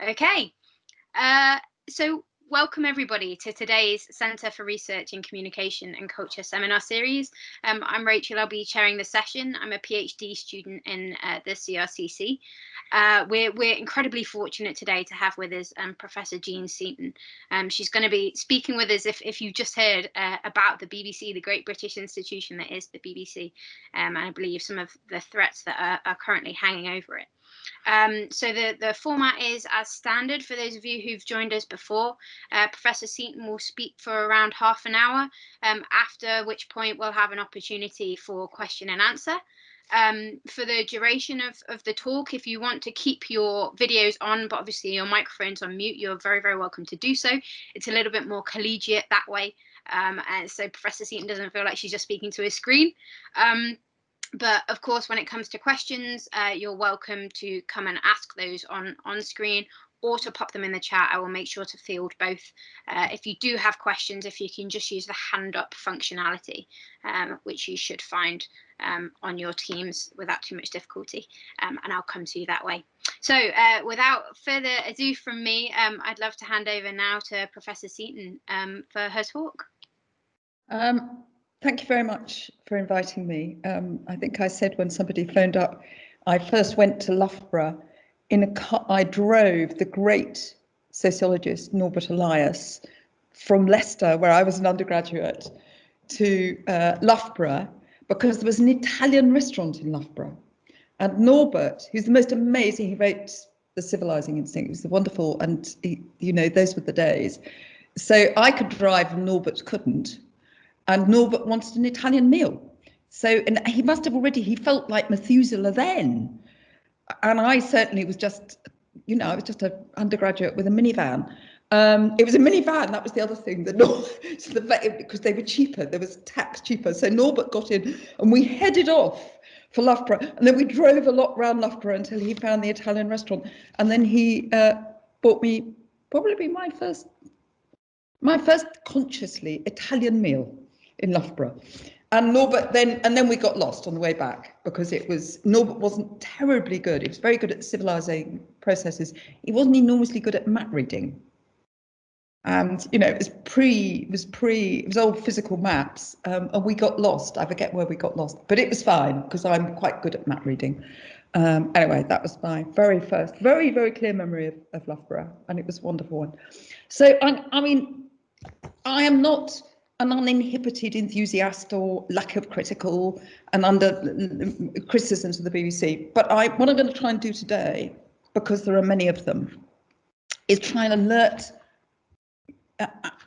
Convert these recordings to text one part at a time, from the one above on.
Okay, so welcome everybody to today's Centre for Research in Communication and Culture seminar series. I'm Rachel, I'll be chairing the session. I'm a PhD student in the CRCC. We're incredibly fortunate today to have with us Professor Jean Seaton. She's going to be speaking with us, if you just heard about the BBC, the great British institution that is the BBC, and I believe some of the threats that are currently hanging over it. So the format is as standard for those of you who've joined us before. Professor Seaton will speak for around half an hour, after which point we'll have an opportunity for question and answer. For the duration of the talk, if you want to keep your videos on, but obviously your microphone's on mute, you're very, very welcome to do so. It's a little bit more collegiate that way. And so Professor Seaton doesn't feel like she's just speaking to a screen. But of course, when it comes to questions, you're welcome to come and ask those on screen or to pop them in the chat. I will make sure to field both. If you do have questions, if you can just use the hand up functionality, which you should find on your Teams without too much difficulty, and I'll come to you that way. So without further ado from me, I'd love to hand over now to Professor Seaton for her talk. Thank you very much for inviting me. I think I said when somebody phoned up, I first went to Loughborough in a car. I drove the great sociologist Norbert Elias from Leicester, where I was an undergraduate, to Loughborough because there was an Italian restaurant in Loughborough. And Norbert, who's the most amazing, he wrote The Civilizing Instinct, it was wonderful, and he, you know, those were the days. So I could drive and Norbert couldn't. And Norbert wanted an Italian meal. So, and he must have already, he felt like Methuselah then. And I certainly was just, you know, I was just an undergraduate with a minivan. It was a minivan, that was the other thing, because they were cheaper, there was tax cheaper. So Norbert got in and we headed off for Loughborough. And then we drove a lot around Loughborough until he found the Italian restaurant. And then he bought me probably my first consciously Italian meal in Loughborough. And Norbert then we got lost on the way back because Norbert wasn't terribly good. He was very good at civilizing processes. He wasn't enormously good at map reading. And, you know, it was old physical maps, and we got lost. I forget where we got lost, but it was fine because I'm quite good at map reading. Anyway, that was my very first, very, very clear memory of Loughborough, and it was a wonderful one. So, I mean, I am not an uninhibited enthusiast or lack of critical and under criticisms of the BBC. But what I'm going to try and do today, because there are many of them, is try and alert.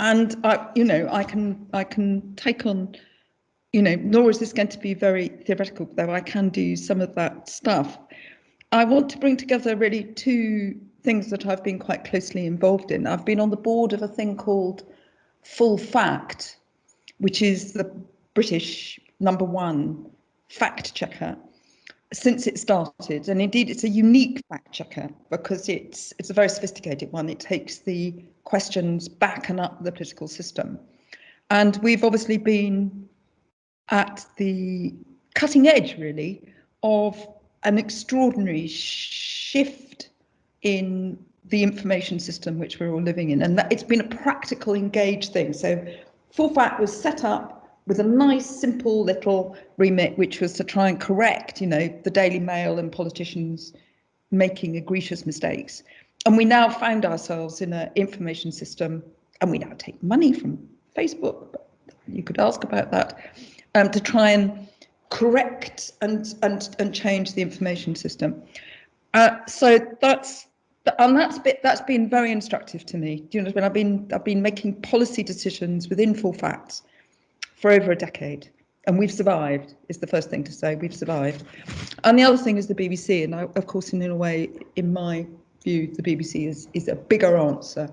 And you know, I can take on, you know, nor is this going to be very theoretical, though I can do some of that stuff. I want to bring together really two things that I've been quite closely involved in. I've been on the board of a thing called Full Fact, which is the British #1 fact checker since it started. And indeed, it's a unique fact checker because it's a very sophisticated one. It takes the questions back and up the political system. And we've obviously been at the cutting edge, really, of an extraordinary shift in the information system which we're all living in, and that it's been a practical, engaged thing. So Full Fact was set up with a nice, simple little remit, which was to try and correct, you know, the Daily Mail and politicians making egregious mistakes. And we now found ourselves in an information system, and we now take money from Facebook, you could ask about that, to try and correct and change the information system. So that's been very instructive to me. Do you know what I mean? I've been making policy decisions within Full Facts for over a decade, and we've survived, is the first thing to say. We've survived. And the other thing is the BBC, and of course, in a way, in my view, the BBC is a bigger answer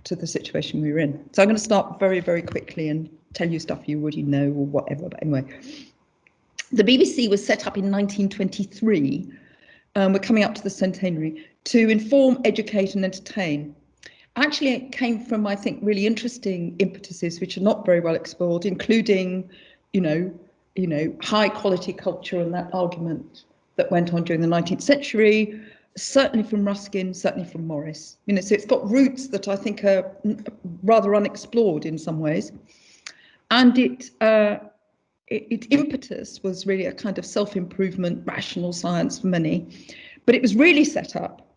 to the situation we're in. So I'm going to start very, very quickly and tell you stuff you already know or whatever, but anyway. The BBC was set up in 1923, we're coming up to the centenary, to inform, educate and entertain. Actually, it came from, I think, really interesting impetuses which are not very well explored, including, you know, high quality culture and that argument that went on during the 19th century, certainly from Ruskin, certainly from Morris. You know, so it's got roots that I think are rather unexplored in some ways. And its impetus was really a kind of self-improvement, rational science for many. But it was really set up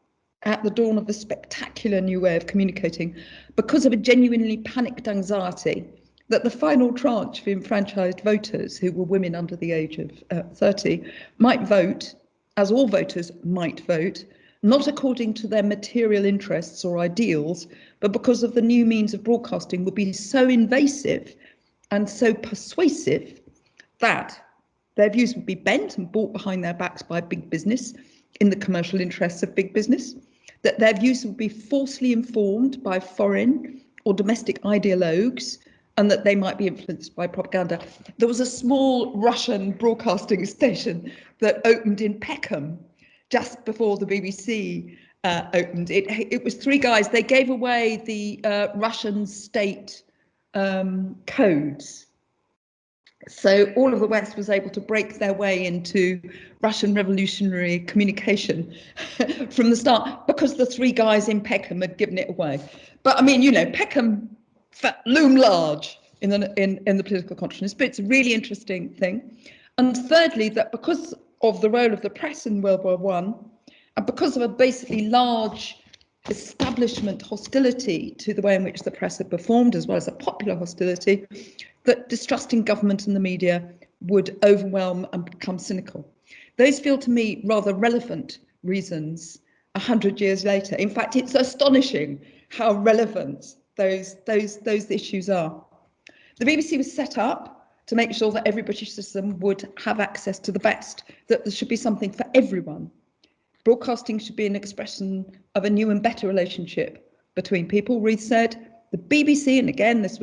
at the dawn of a spectacular new way of communicating because of a genuinely panicked anxiety that the final tranche of enfranchised voters, who were women under the age of 30, might vote, as all voters might vote, not according to their material interests or ideals, but because of the new means of broadcasting would be so invasive and so persuasive that their views would be bent and bought behind their backs by big business in the commercial interests of big business, that their views would be falsely informed by foreign or domestic ideologues, and that they might be influenced by propaganda. There was a small Russian broadcasting station that opened in Peckham just before the BBC opened. It was three guys. They gave away the Russian state codes. So all of the West was able to break their way into Russian revolutionary communication from the start because the three guys in Peckham had given it away. But I mean, you know, Peckham loom large in the political consciousness, but it's a really interesting thing. And thirdly, that because of the role of the press in World War I, and because of a basically large establishment hostility to the way in which the press had performed, as well as a popular hostility, that distrusting government and the media would overwhelm and become cynical. Those feel to me rather relevant reasons 100 years later. In fact, it's astonishing how relevant those issues are. The BBC was set up to make sure that every British citizen would have access to the best, that there should be something for everyone. Broadcasting should be an expression of a new and better relationship between people, Reith said. The BBC, and again, this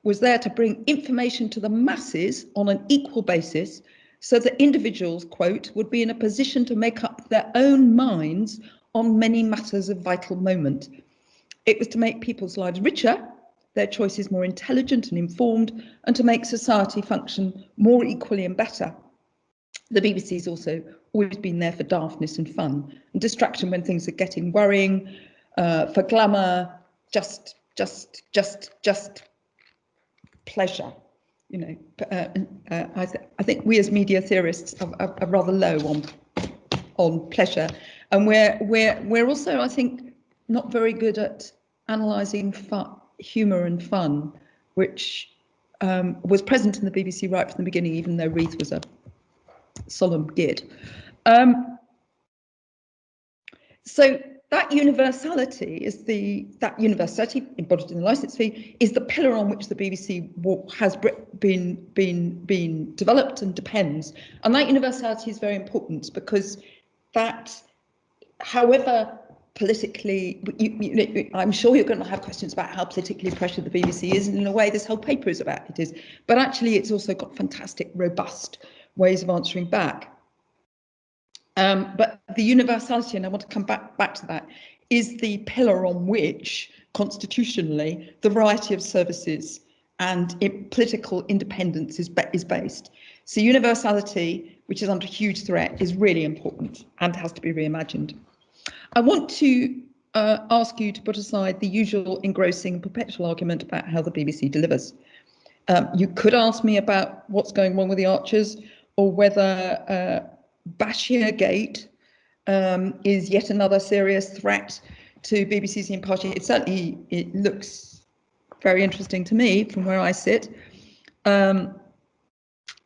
was there to bring information to the masses on an equal basis so that individuals, quote, would be in a position to make up their own minds on many matters of vital moment. It was to make people's lives richer, their choices more intelligent and informed, and to make society function more equally and better. The BBC's also always been there for daftness and fun and distraction when things are getting worrying, for glamour, just pleasure. You know, I think we as media theorists are rather low on pleasure, and we're also, I think, not very good at analysing humour and fun, which was present in the BBC right from the beginning, even though Reith was a solemn gid. So that universality embodied in the licence fee is the pillar on which the BBC has been developed and depends. And that universality is very important because that, however politically, I'm sure you're going to have questions about how politically pressured the BBC is, and in a way this whole paper is about it is, but actually it's also got fantastic, robust ways of answering back. But the universality, and I want to come back to that, is the pillar on which, constitutionally, the variety of services and political independence is based. So universality, which is under huge threat, is really important and has to be reimagined. I want to ask you to put aside the usual engrossing and perpetual argument about how the BBC delivers. You could ask me about what's going wrong with the Archers, or whether Bashir Gate is yet another serious threat to BBC's impartiality. It looks very interesting to me from where I sit. And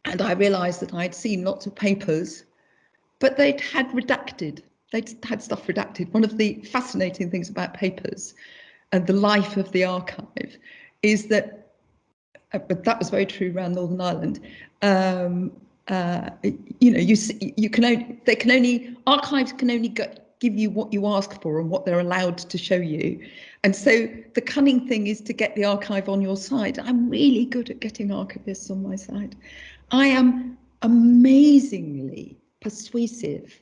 I realised that I'd seen lots of papers, but they'd had stuff redacted. One of the fascinating things about papers and the life of the archive is that, but that was very true around Northern Ireland. Archives can only give you what you ask for and what they're allowed to show you. And so the cunning thing is to get the archive on your side. I'm really good at getting archivists on my side. I am amazingly persuasive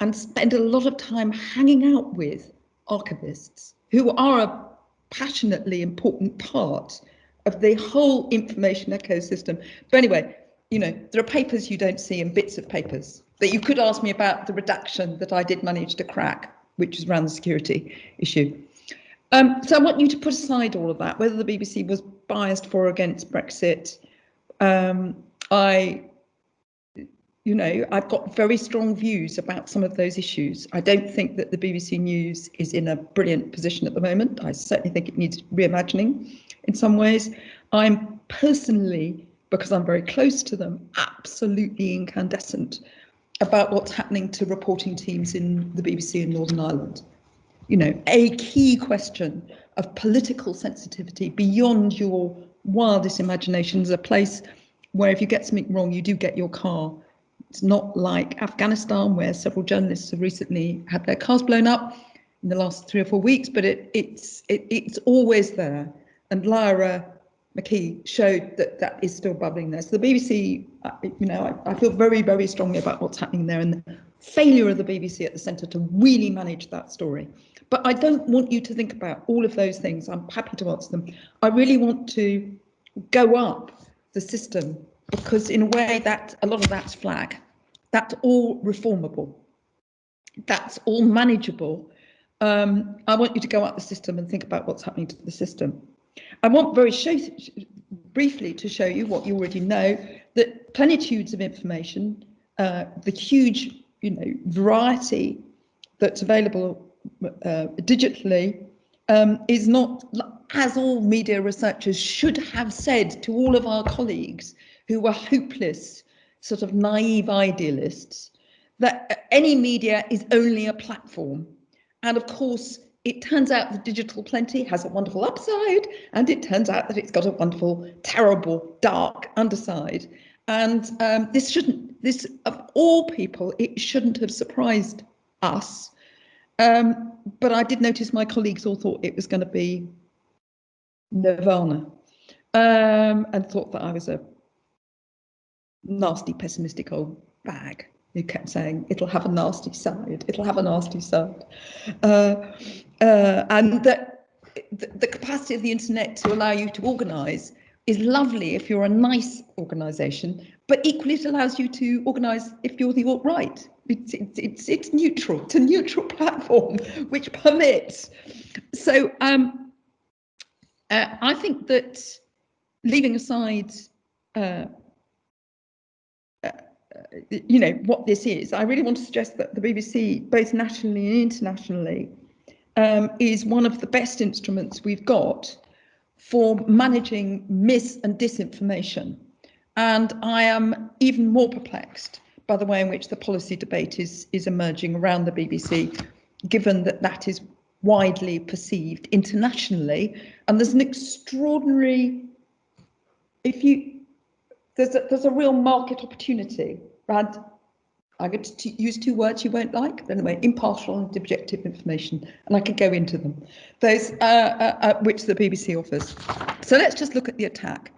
and spend a lot of time hanging out with archivists who are a passionately important part of the whole information ecosystem. But anyway, you know, there are papers you don't see and bits of papers that you could ask me about the redaction that I did manage to crack. which is around the security issue. So I want you to put aside all of that, whether the BBC was biased for or against Brexit. I've got very strong views about some of those issues. I don't think that the BBC News is in a brilliant position at the moment. I certainly think it needs reimagining in some ways. I'm personally, because I'm very close to them, absolutely incandescent about what's happening to reporting teams in the BBC in Northern Ireland. A key question of political sensitivity beyond your wildest imaginations, a place where if you get something wrong, you do get your car. It's not like Afghanistan, where several journalists have recently had their cars blown up in the last 3 or 4 weeks, but it's always there. And Lyra McKee showed that is still bubbling there. So the BBC, I feel very, very strongly about what's happening there and the failure of the BBC at the centre to really manage that story. But I don't want you to think about all of those things. I'm happy to answer them. I really want to go up the system, because in a way that a lot of that's flag. That's all reformable. That's all manageable. I want you to go up the system and think about what's happening to the system. I want briefly to show you what you already know, that plenitudes of information, the huge variety that's available digitally is not, as all media researchers should have said to all of our colleagues who were hopeless, sort of naive idealists, that any media is only a platform. And of course, it turns out that digital plenty has a wonderful upside, and it turns out that it's got a wonderful, terrible, dark underside. And this, of all people, it shouldn't have surprised us. But I did notice my colleagues all thought it was going to be nirvana, and thought that I was a nasty, pessimistic old bag who kept saying it'll have a nasty side, it'll have a nasty side. And that the capacity of the internet to allow you to organise is lovely if you're a nice organisation, but equally it allows you to organise if you're the alt-right. It's neutral. It's a neutral platform which permits. So I think that, leaving aside what this is, I really want to suggest that the BBC, both nationally and internationally, is one of the best instruments we've got for managing mis and disinformation. And I am even more perplexed by the way in which the policy debate is emerging around the BBC, given that that is widely perceived internationally. And there's an extraordinary, there's a real market opportunity around, I'm going to use 2 words you won't like, but anyway, impartial and objective information, and I could go into them, those which the BBC offers. So let's just look at the attack.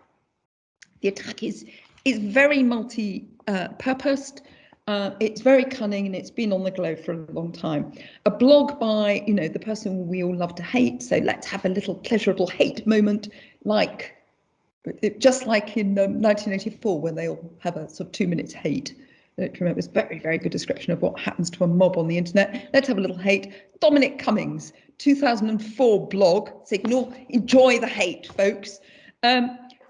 The attack is very multi-purposed. It's very cunning, and it's been on the globe for a long time. A blog by, the person we all love to hate. So let's have a little pleasurable hate moment, just like in 1984, when they all have a sort of 2 minutes hate. It was a very, very good description of what happens to a mob on the internet. Let's have a little hate. Dominic Cummings, 2004 blog, signal, enjoy the hate, folks.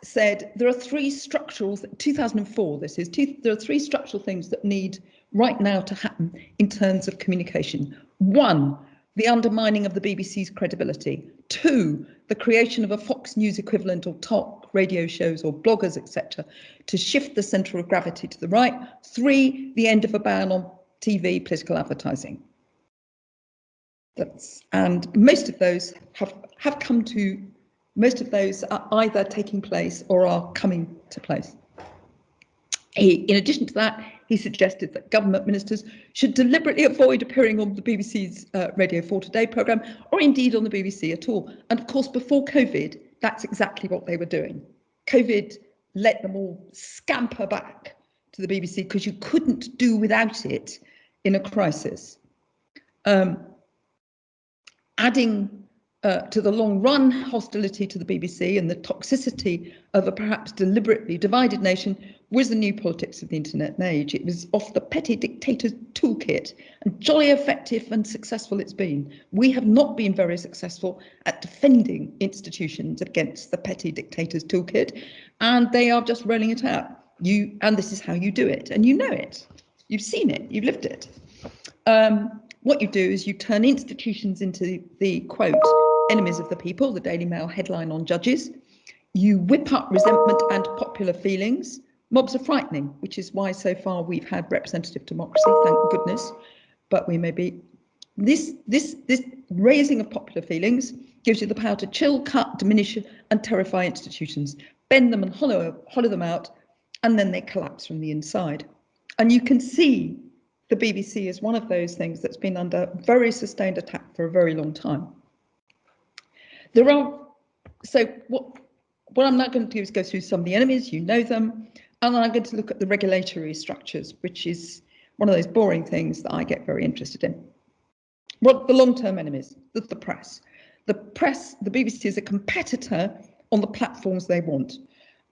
Said there are 3 structural, 2004 this is, there are 3 structural things that need right now to happen in terms of communication. 1, the undermining of the BBC's credibility. 2, the creation of a Fox News equivalent or talk radio shows or bloggers, etc., to shift the centre of gravity to the right. 3, the end of a ban on TV political advertising. And most of those have come to, most of those are either taking place or are coming to place. In addition to that, he suggested that government ministers should deliberately avoid appearing on the BBC's Radio 4 Today programme, or indeed on the BBC at all. And of course, before COVID, that's exactly what they were doing. COVID let them all scamper back to the BBC because you couldn't do without it in a crisis. Adding to the long-run hostility to the BBC and the toxicity of a perhaps deliberately divided nation was the new politics of the internet age. It was off the petty dictator's toolkit, and jolly effective and successful it's been. We have not been very successful at defending institutions against the petty dictator's toolkit, and they are just rolling it out. And this is how you do it, and you know it. You've seen it, you've lived it. What you do is you turn institutions into the, quote, enemies of the people, the Daily Mail headline on judges. You whip up resentment and popular feelings. Mobs are frightening, which is why so far we've had representative democracy, thank goodness. But we may be. This raising of popular feelings gives you the power to chill, cut, diminish, and terrify institutions, bend them and hollow them out, and then they collapse from the inside. And you can see the BBC is one of those things that's been under very sustained attack for a very long time. So what I'm not going to do is go through some of the enemies, you know them, and then I'm going to look at the regulatory structures, which is one of those boring things that I get very interested in. What the long-term enemies? The press. The BBC is a competitor on the platforms they want.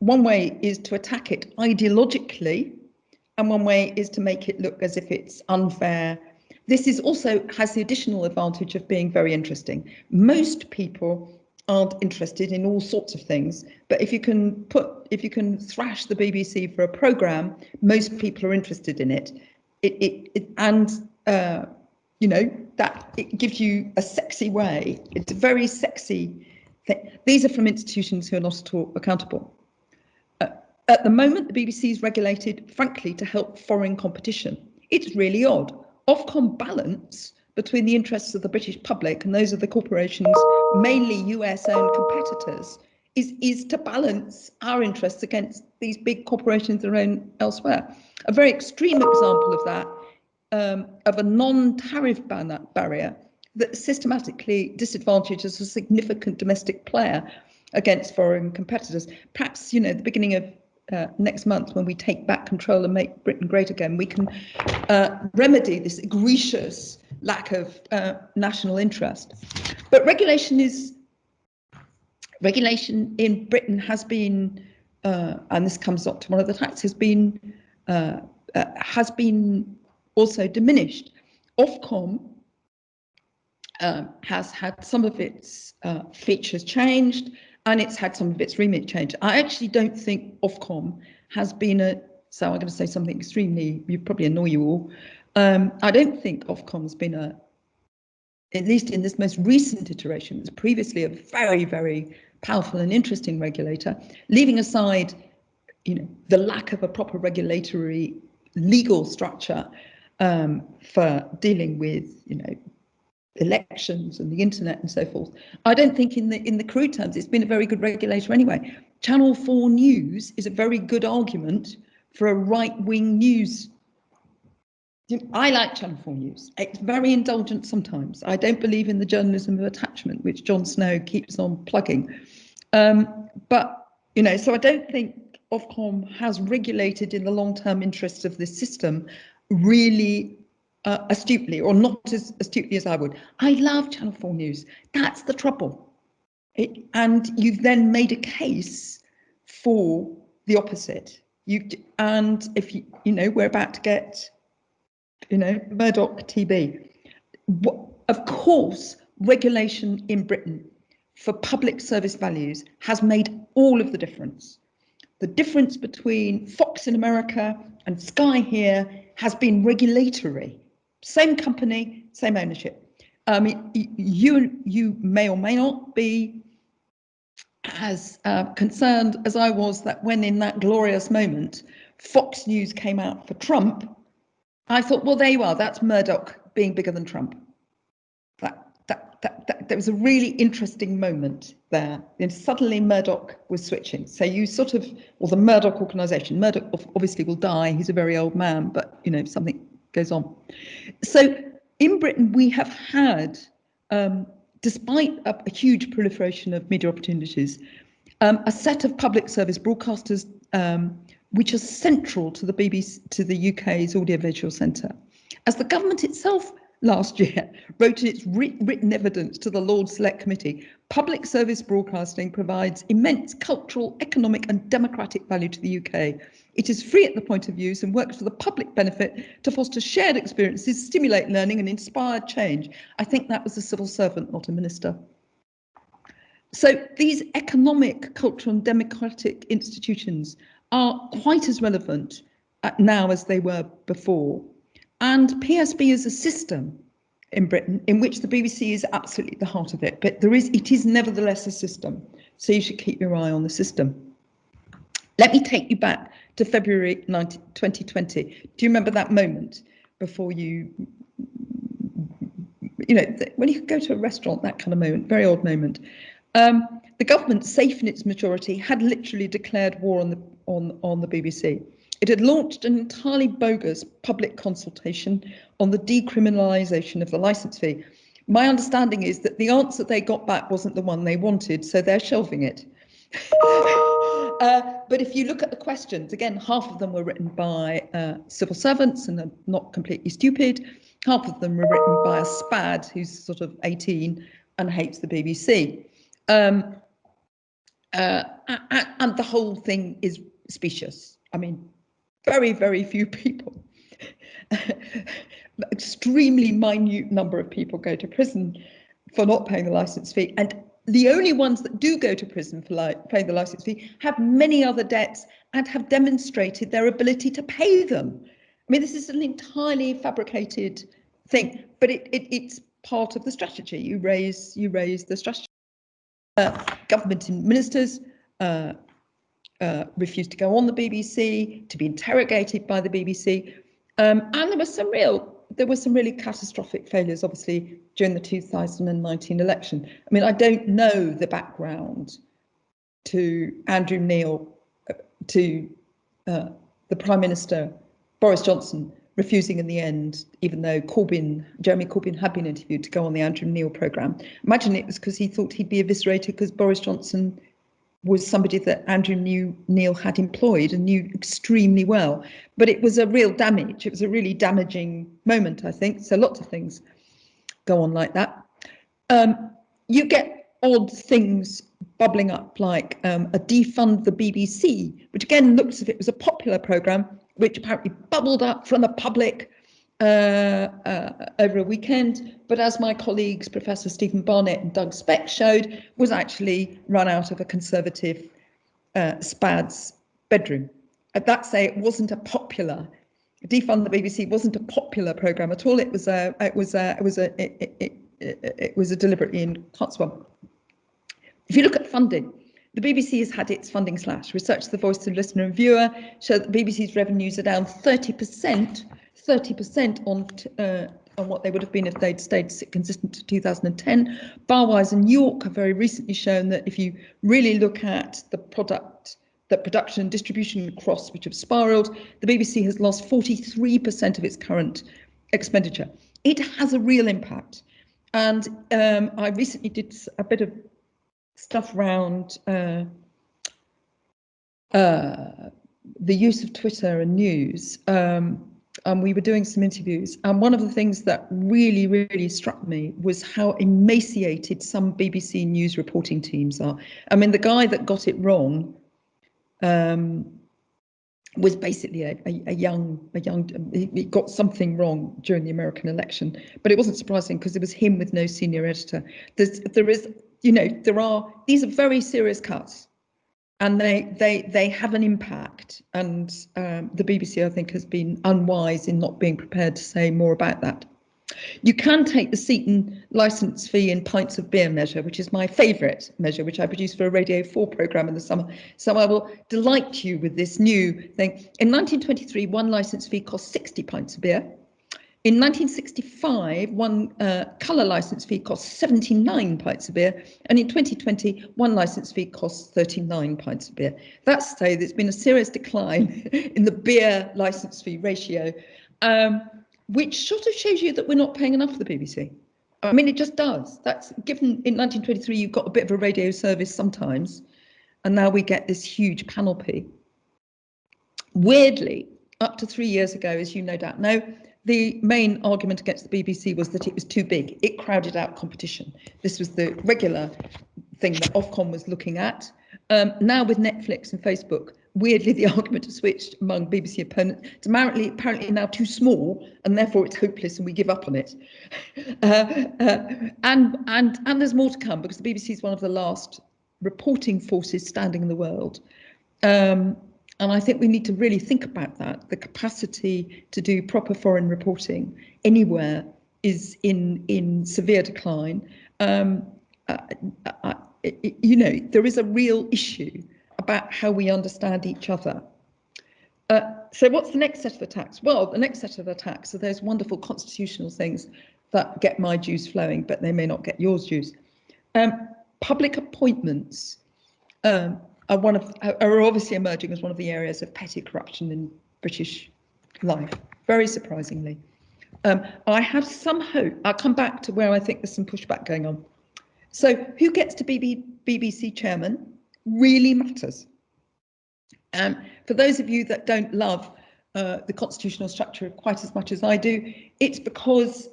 One way is to attack it ideologically, and one way is to make it look as if it's unfair. This is also has the additional advantage of being very interesting. Most people aren't interested in all sorts of things, but if you can thrash the BBC for a programme, most people are interested in it. You know, that it gives you a sexy way. It's a very sexy thing. These are from institutions who are not at all accountable. At the moment, the BBC is regulated, frankly, to help foreign competition. It's really odd. Ofcom balance between the interests of the British public and those of the corporations, mainly US-owned competitors, is to balance our interests against these big corporations that are owned elsewhere. A very extreme example of that, of a non-tariff barrier that systematically disadvantages a significant domestic player against foreign competitors. Perhaps, you know, the beginning of next month, when we take back control and make Britain great again, we can remedy this egregious lack of national interest. But regulation in Britain has been, and this comes up to one of the attacks, has been also diminished. Ofcom has had some of its features changed, and it's had some of its remit changed. I actually don't think Ofcom has been so I'm going to say something extremely, you probably annoy you all. I don't think Ofcom's been at least in this most recent iteration, was previously a very, very powerful and interesting regulator, leaving aside, you know, the lack of a proper regulatory legal structure for dealing with, you know, elections and the internet and so forth. I don't think in the crude terms it's been a very good regulator anyway. Channel 4 News is a very good argument for a right-wing news. I like Channel 4 News. It's very indulgent sometimes. I don't believe in the journalism of attachment, which Jon Snow keeps on plugging. But, you know, so I don't think Ofcom has regulated in the long-term interests of this system really astutely, or not as astutely as I would. I love Channel 4 News. That's the trouble. And you've then made a case for the opposite. And if you know, we're about to get, you know, Murdoch TB. Of course, regulation in Britain for public service values has made all of the difference. The difference between Fox in America and Sky here has been regulatory. Same company, same ownership. You may or may not be as concerned as I was that when in that glorious moment Fox News came out for Trump, I thought, well, there you are, that's Murdoch being bigger than Trump. There was a really interesting moment there. And suddenly Murdoch was switching. So you sort of, or the Murdoch organisation, Murdoch obviously will die, he's a very old man, but, you know, something goes on. So in Britain, we have had, despite a huge proliferation of media opportunities, a set of public service broadcasters which are central to the BBC, to the UK's audiovisual centre. As the government itself last year wrote in its written evidence to the Lord Select Committee, public service broadcasting provides immense cultural, economic and democratic value to the UK. It is free at the point of use and works for the public benefit to foster shared experiences, stimulate learning and inspire change. I think that was a civil servant, not a minister. So these economic, cultural and democratic institutions are quite as relevant now as they were before. And PSB is a system in Britain in which the BBC is absolutely at the heart of it, but it is nevertheless a system. So you should keep your eye on the system. Let me take you back to February 2020. Do you remember that moment before you know, when you go to a restaurant, that kind of moment, very odd moment. The government, safe in its majority, had literally declared war on the BBC. It had launched an entirely bogus public consultation on the decriminalisation of the licence fee. My understanding is that the answer they got back wasn't the one they wanted, so they're shelving it. But if you look at the questions, again, half of them were written by civil servants and are not completely stupid. Half of them were written by a spad who's sort of 18 and hates the BBC. And the whole thing is specious. I mean, very, very few people, extremely minute number of people go to prison for not paying the licence fee. And the only ones that do go to prison for paying the licence fee have many other debts and have demonstrated their ability to pay them. I mean, this is an entirely fabricated thing, but it's part of the strategy. You raise the strategy. Government ministers refused to go on the BBC, to be interrogated by the BBC, and there were some really catastrophic failures, obviously, during the 2019 election. I mean, I don't know the background to Andrew Neil, to the Prime Minister, Boris Johnson, refusing in the end, even though Jeremy Corbyn had been interviewed to go on the Andrew Neil programme. Imagine it was because he thought he'd be eviscerated because Boris Johnson was somebody that Andrew Neil had employed and knew extremely well. But it was a real damage. It was a really damaging moment, I think. So lots of things go on like that. You get odd things bubbling up, like a defund the BBC, which again looks as if it was a popular programme, which apparently bubbled up from the public over a weekend, but as my colleagues Professor Stephen Barnett and Doug Speck showed, was actually run out of a Conservative spad's bedroom. That say, it wasn't a popular defund the BBC wasn't a popular programme at all. It was a deliberately enhanced one. If you look at funding, the BBC has had its funding slashed. Research the Voice of Listener and Viewer show that the BBC's revenues are down 30% on what they would have been if they'd stayed consistent to 2010. Barwise and York have very recently shown that if you really look at the production and distribution costs which have spiralled, the BBC has lost 43% of its current expenditure. It has a real impact. And I recently did a bit of stuff around the use of Twitter and news, and we were doing some interviews, and one of the things that really struck me was how emaciated some BBC news reporting teams are. I mean, the guy that got it wrong was basically a young, he got something wrong during the American election, but it wasn't surprising because it was him with no senior editor. These are very serious cuts, and they have an impact, and the BBC, I think, has been unwise in not being prepared to say more about that. You can take the Seaton licence fee in pints of beer measure, which is my favourite measure, which I produced for a Radio 4 programme in the summer. So I will delight you with this new thing. In 1923, one licence fee cost 60 pints of beer. In 1965, one colour licence fee cost 79 pints of beer. And in 2020, one licence fee costs 39 pints of beer. That's to say there's been a serious decline in the beer licence fee ratio. Which sort of shows you that we're not paying enough for the BBC. I mean, it just does. That's given in 1923, you've got a bit of a radio service sometimes, and now we get this huge panoply. Weirdly, up to 3 years ago, as you no doubt know, the main argument against the BBC was that it was too big. It crowded out competition. This was the regular thing that Ofcom was looking at. Now with Netflix and Facebook, weirdly, the argument has switched among BBC opponents. It's apparently now too small, and therefore it's hopeless, and we give up on it. And there's more to come, because the BBC is one of the last reporting forces standing in the world. And I think we need to really think about that. The capacity to do proper foreign reporting anywhere is in severe decline. You know, there is a real issue about how we understand each other. So what's the next set of attacks? Well, the next set of attacks are those wonderful constitutional things that get my juice flowing, but they may not get yours juice. Public appointments are obviously emerging as one of the areas of petty corruption in British life, very surprisingly. I have some hope. I'll come back to where I think there's some pushback going on. So who gets to be BBC chairman really matters. For those of you that don't love the constitutional structure quite as much as I do, it's because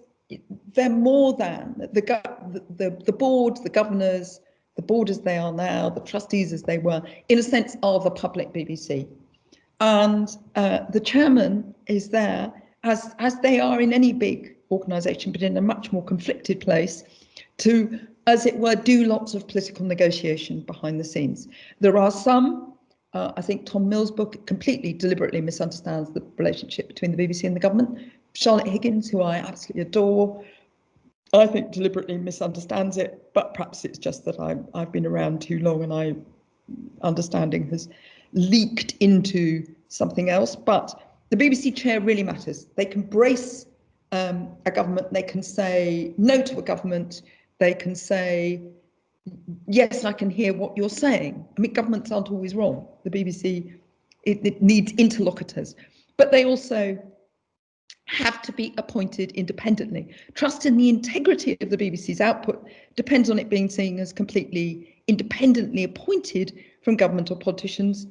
they're more than the board, the governors, the board as they are now, the trustees as they were, in a sense, are the public BBC. And the chairman is there, as they are in any big organisation, but in a much more conflicted place, to, as it were, do lots of political negotiation behind the scenes. There are some, I think Tom Mill's book completely deliberately misunderstands the relationship between the BBC and the government. Charlotte Higgins, who I absolutely adore, I think deliberately misunderstands it, but perhaps it's just that I've been around too long and my understanding has leaked into something else. But the BBC chair really matters. They can brace a government, they can say no to a government, they can say, yes, I can hear what you're saying. I mean, governments aren't always wrong. The BBC, it needs interlocutors, but they also have to be appointed independently. Trust in the integrity of the BBC's output depends on it being seen as completely independently appointed from government or politicians,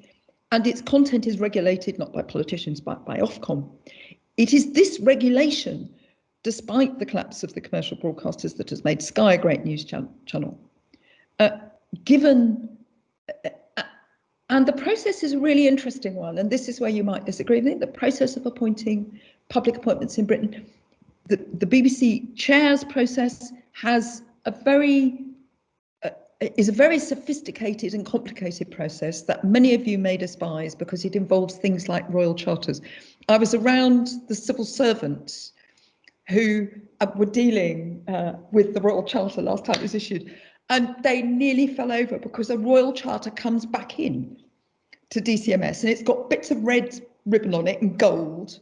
and its content is regulated not by politicians but by Ofcom. It is this regulation, despite the collapse of the commercial broadcasters, that has made Sky a great news channel. And the process is a really interesting one, and this is where you might disagree with me. The process of appointing public appointments in Britain, the BBC chair's process has is a very sophisticated and complicated process that many of you may despise because it involves things like royal charters. I was around the civil servants who were dealing with the royal charter last time it was issued, and they nearly fell over because a royal charter comes back in to DCMS and it's got bits of red ribbon on it and gold,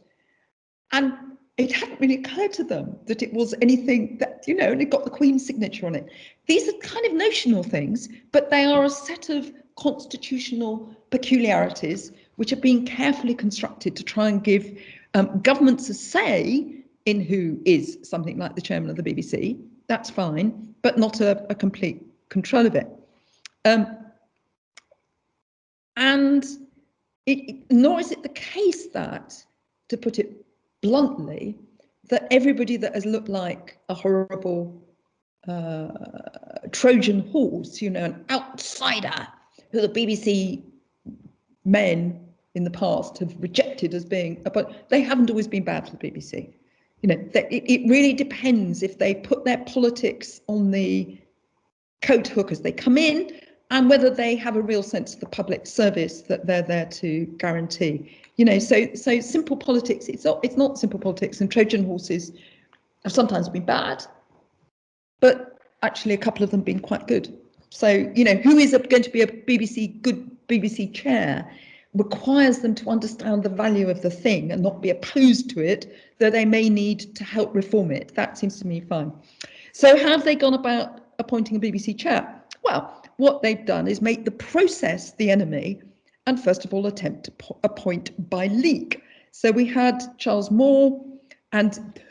and it hadn't really occurred to them that it was anything that, you know, and it got the Queen's signature on it. These are kind of notional things, but they are a set of constitutional peculiarities which are being carefully constructed to try and give governments a say in who is something like the chairman of the BBC. That's fine, but not a complete control of it. And nor is it the case that, to put it bluntly, that everybody that has looked like a horrible Trojan horse, you know, an outsider who the BBC men in the past have rejected as being, but they haven't always been bad for the BBC. You know, it really depends if they put their politics on the coat hook as they come in, and whether they have a real sense of the public service that they're there to guarantee. You know, so simple politics, it's not simple politics, and Trojan horses have sometimes been bad, but actually a couple of them been quite good. So, you know, who is going to be a good BBC chair requires them to understand the value of the thing and not be opposed to it, though they may need to help reform it. That seems to me fine. So how have they gone about appointing a BBC chair? Well, what they've done is make the process the enemy and first of all attempt to appoint by leak. So we had Charles Moore, and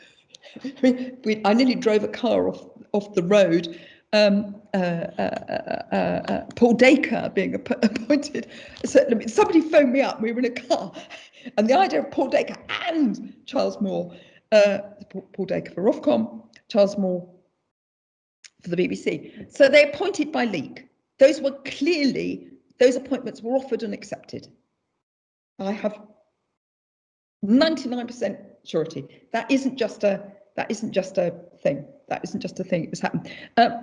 I nearly drove a car off the road. Paul Dacre being appointed. So somebody phoned me up, we were in a car, and the idea of Paul Dacre and Charles Moore Paul Dacre for Ofcom, Charles Moore for the BBC. So they're appointed by league. Those appointments were offered and accepted. I have 99% surety. That isn't just a thing. That isn't just a thing. It was happened.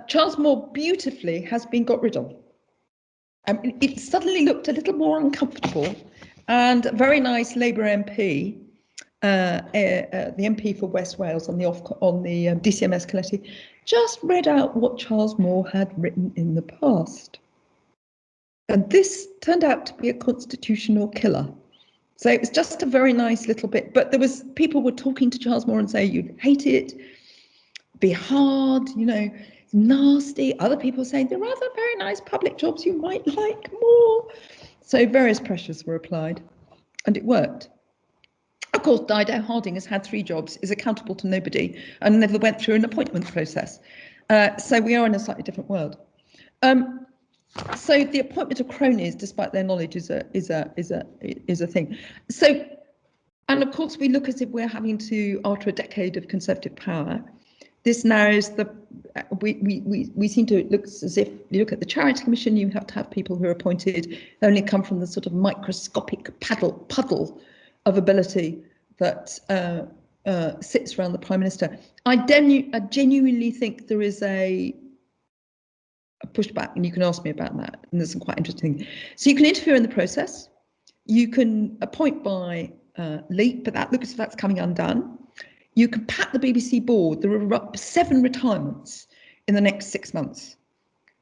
Charles Moore beautifully has been got rid of. It suddenly looked a little more uncomfortable, and a very nice Labour MP, the MP for West Wales on the DCMS committee, just read out what Charles Moore had written in the past, and this turned out to be a constitutional killer. So it was just a very nice little bit, but people were talking to Charles Moore and say, you'd hate it, be hard, nasty. Other people saying there are other very nice public jobs you might like more. So various pressures were applied, and it worked. Of course, Dido Harding has had 3 jobs, is accountable to nobody, and never went through an appointment process. So we are in a slightly different world. So the appointment of cronies, despite their knowledge, is a thing. So, and of course, we look as if we're having to, after a decade of Conservative power, this narrows the. We seem to look as if you look at the Charity Commission, you have to have people who are appointed only come from the sort of microscopic puddle of ability that sits around the Prime Minister. I genuinely think there is a pushback, and you can ask me about that, and there's some quite interesting. So you can interfere in the process, you can appoint by leak, but that looks as if that's coming undone. You can pat the BBC board. There are 7 retirements in the next 6 months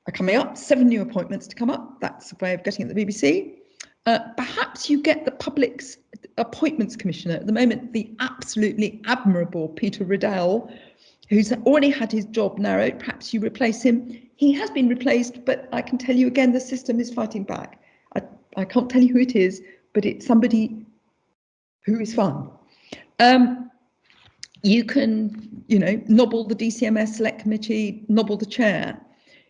are coming up, 7 new appointments to come up. That's a way of getting at the BBC. Perhaps you get the Public's Appointments Commissioner, at the moment the absolutely admirable Peter Riddell, who's already had his job narrowed. Perhaps you replace him. He has been replaced, but I can tell you again, the system is fighting back. I can't tell you who it is, but it's somebody who is fine. You can, nobble the DCMS Select Committee, nobble the chair.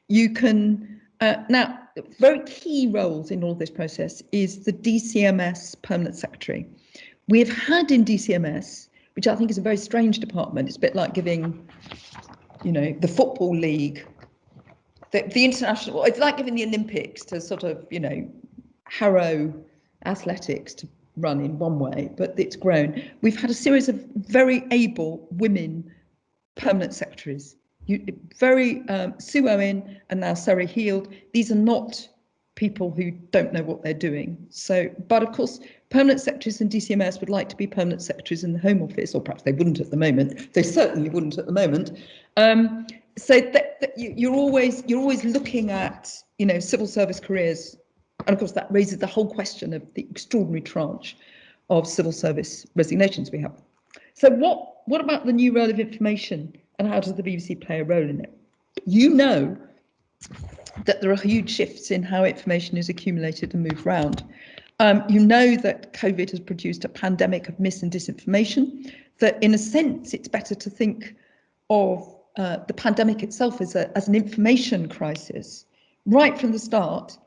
You can, now, very key roles in all this process is the DCMS Permanent Secretary. We've had in DCMS, which I think is a very strange department, it's a bit like giving, the Football League, the international, it's like giving the Olympics to sort of, Harrow Athletics to run in one way, but it's grown. We've had a series of very able women permanent secretaries. Sue Owen and now Sarah Heald. These are not people who don't know what they're doing. So, but of course, permanent secretaries in DCMS would like to be permanent secretaries in the Home Office, or perhaps they wouldn't at the moment. They certainly wouldn't at the moment. So that you're always looking at civil service careers, and of course that raises the whole question of the extraordinary tranche of civil service resignations we have. So what about the new role of information, and how does the BBC play a role in it? You know that there are huge shifts in how information is accumulated and moved around. You know that COVID has produced a pandemic of mis and disinformation, that in a sense it's better to think of the pandemic itself as an information crisis. Right from the start,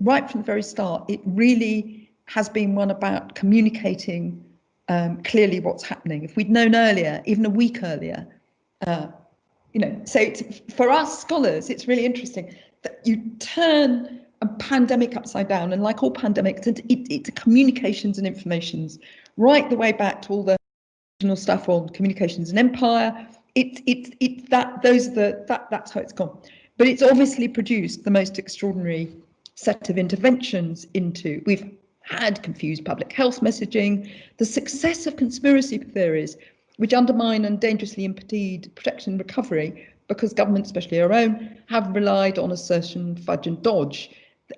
right from the very start, it really has been one about communicating clearly what's happening. If we'd known earlier, even a week earlier, so for us scholars, it's really interesting that you turn a pandemic upside down, and like all pandemics, it's communications and informations, right the way back to all the original stuff on communications and empire. That's how it's gone. But it's obviously produced the most extraordinary set of interventions into. We've had confused public health messaging, the success of conspiracy theories, which undermine and dangerously impede protection and recovery, because governments, especially our own, have relied on assertion, fudge and dodge.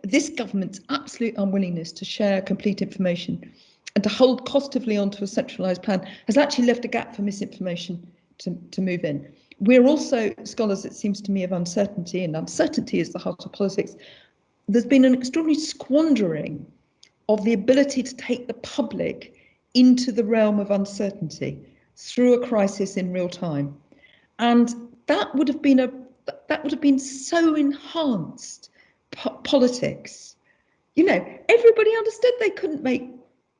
This government's absolute unwillingness to share complete information and to hold positively onto a centralised plan has actually left a gap for misinformation to move in. We're also scholars, it seems to me, of uncertainty, and uncertainty is the heart of politics. There's been an extraordinary squandering of the ability to take the public into the realm of uncertainty through a crisis in real time, and that would have been so enhanced politics. Everybody understood they couldn't make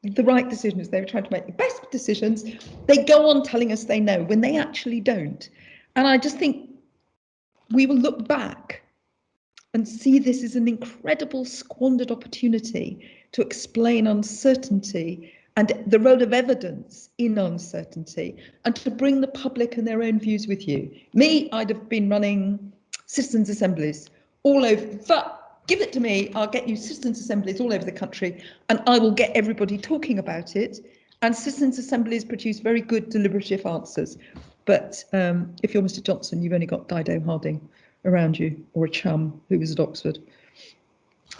the right decisions. They were trying to make the best decisions. They go on telling us they know when they actually don't. And I just think we will look back and see this as an incredible squandered opportunity to explain uncertainty and the role of evidence in uncertainty, and to bring the public and their own views with you. Me, I'd have been running citizens' assemblies all over, but give it to me, I'll get you citizens' assemblies all over the country, and I will get everybody talking about it. And citizens' assemblies produce very good deliberative answers. But if you're Mr. Johnson, you've only got Dido Harding around you, or a chum who was at Oxford.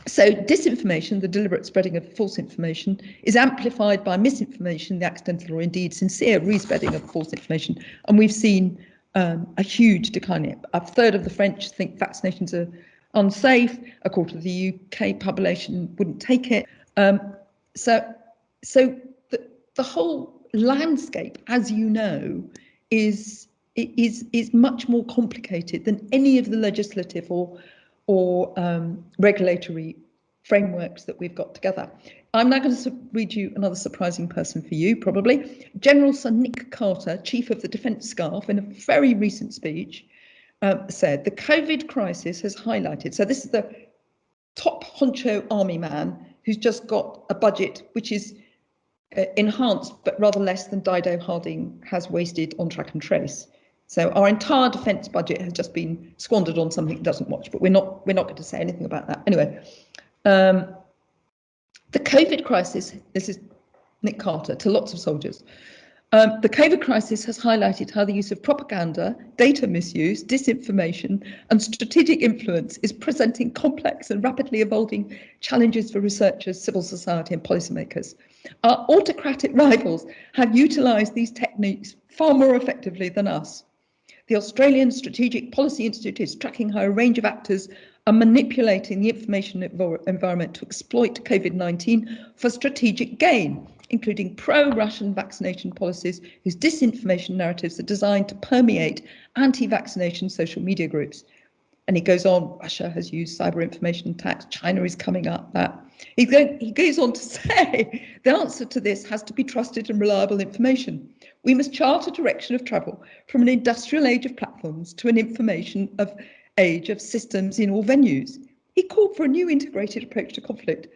So disinformation, the deliberate spreading of false information, is amplified by misinformation, the accidental or indeed sincere respreading of false information. And we've seen a huge decline. A third of the French think vaccinations are unsafe. A quarter of the UK population wouldn't take it. So the whole landscape, as you know, is much more complicated than any of the legislative or regulatory frameworks that we've got together. I'm now going to read you another surprising person for you, probably. General Sir Nick Carter, Chief of the Defence Staff, in a very recent speech, said the COVID crisis has highlighted, so this is the top honcho army man who's just got a budget which is enhanced but rather less than Dido Harding has wasted on track and trace. So our entire defence budget has just been squandered on something it doesn't watch, but we're not going to say anything about that. Anyway, the COVID crisis, this is Nick Carter to lots of soldiers. The COVID crisis has highlighted how the use of propaganda, data misuse, disinformation, and strategic influence is presenting complex and rapidly evolving challenges for researchers, civil society, and policymakers. Our autocratic rivals have utilised these techniques far more effectively than us. The Australian Strategic Policy Institute is tracking how a range of actors are manipulating the information environment to exploit COVID-19 for strategic gain, including pro-Russian vaccination policies whose disinformation narratives are designed to permeate anti-vaccination social media groups. And he goes on, Russia has used cyber information attacks, China is coming up that. He goes on to say, the answer to this has to be trusted and reliable information. We must chart a direction of travel from an industrial age of platforms to an information age of systems in all venues. He called for a new integrated approach to conflict.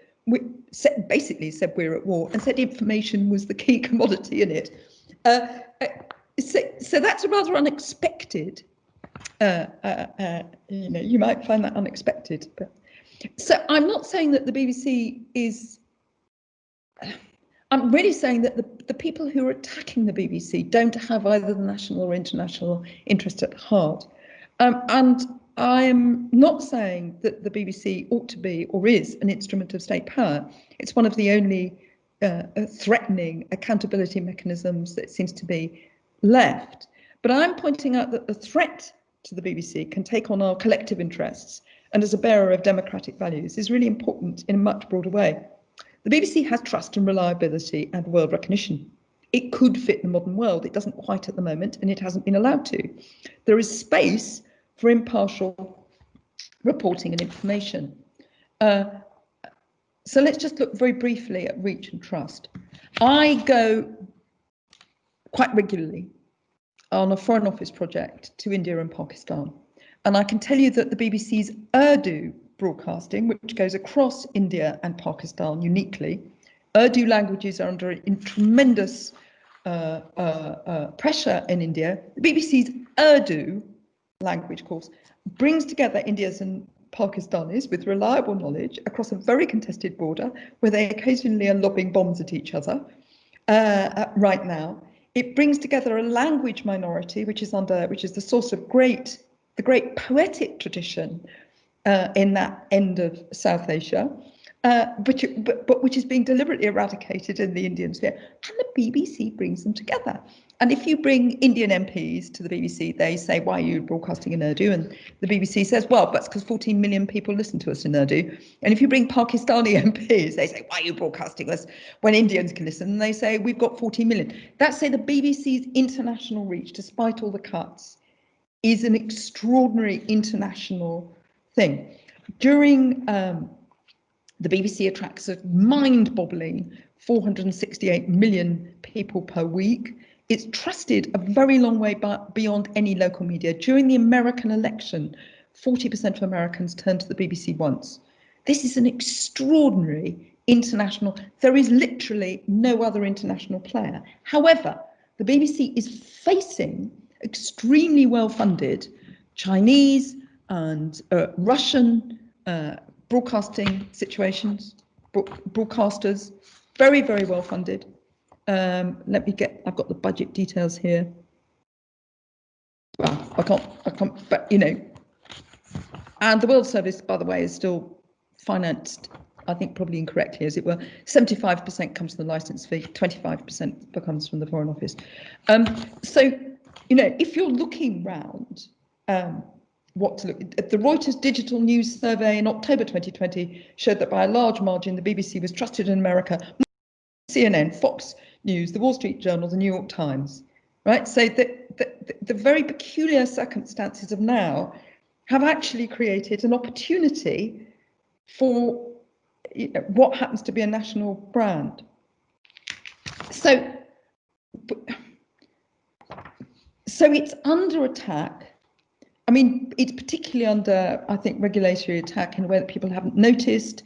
Basically said we're at war and said information was the key commodity in it. So that's a rather unexpected. You might find that unexpected. But so I'm not saying that the BBC is. I'm really saying that the people who are attacking the BBC don't have either the national or international interest at heart. And I'm not saying that the BBC ought to be or is an instrument of state power. It's one of the only threatening accountability mechanisms that seems to be left. But I'm pointing out that the threat to the BBC can take on our collective interests and as a bearer of democratic values is really important in a much broader way. The BBC has trust and reliability and world recognition. It could fit the modern world. It doesn't quite at the moment, and it hasn't been allowed to. There is space for impartial reporting and information. So let's just look very briefly at reach and trust. I go quite regularly on a Foreign Office project to India and Pakistan. And I can tell you that the BBC's Urdu broadcasting, which goes across India and Pakistan uniquely, Urdu languages are under tremendous pressure in India. The BBC's Urdu language course brings together Indians and Pakistanis with reliable knowledge across a very contested border where they occasionally are lobbing bombs at each other right now. It brings together a language minority, which is the source of the great poetic tradition in that end of South Asia, but which is being deliberately eradicated in the Indian sphere. And the BBC brings them together. And if you bring Indian MPs to the BBC, they say, why are you broadcasting in Urdu? And the BBC says, well, that's because 14 million people listen to us in Urdu. And if you bring Pakistani MPs, they say, why are you broadcasting us when Indians can listen? And they say, we've got 14 million. That's say the BBC's international reach, despite all the cuts, is an extraordinary international thing. During the BBC attracts a mind-boggling 468 million people per week. It's trusted a very long way beyond any local media. During the American election, 40% of Americans turned to the BBC once. This is an extraordinary international, there is literally no other international player. However, the BBC is facing extremely well-funded Chinese and Russian broadcasting situations, broadcasters, very, very well-funded. Let me get, I've got the budget details here. Well, I can't, but you know, and the World Service, by the way, is still financed, I think probably incorrectly, as it were. 75% comes from the licence fee, 25% comes from the Foreign Office. So, you know, if you're looking round, what to look at, the Reuters Digital News Survey in October 2020 showed that by a large margin, the BBC was trusted in America, CNN, Fox News, the Wall Street Journal, the New York Times, right? So the very peculiar circumstances of now have actually created an opportunity for, you know, what happens to be a national brand. So it's under attack. I mean, it's particularly under, I think, regulatory attack in a way that people haven't noticed.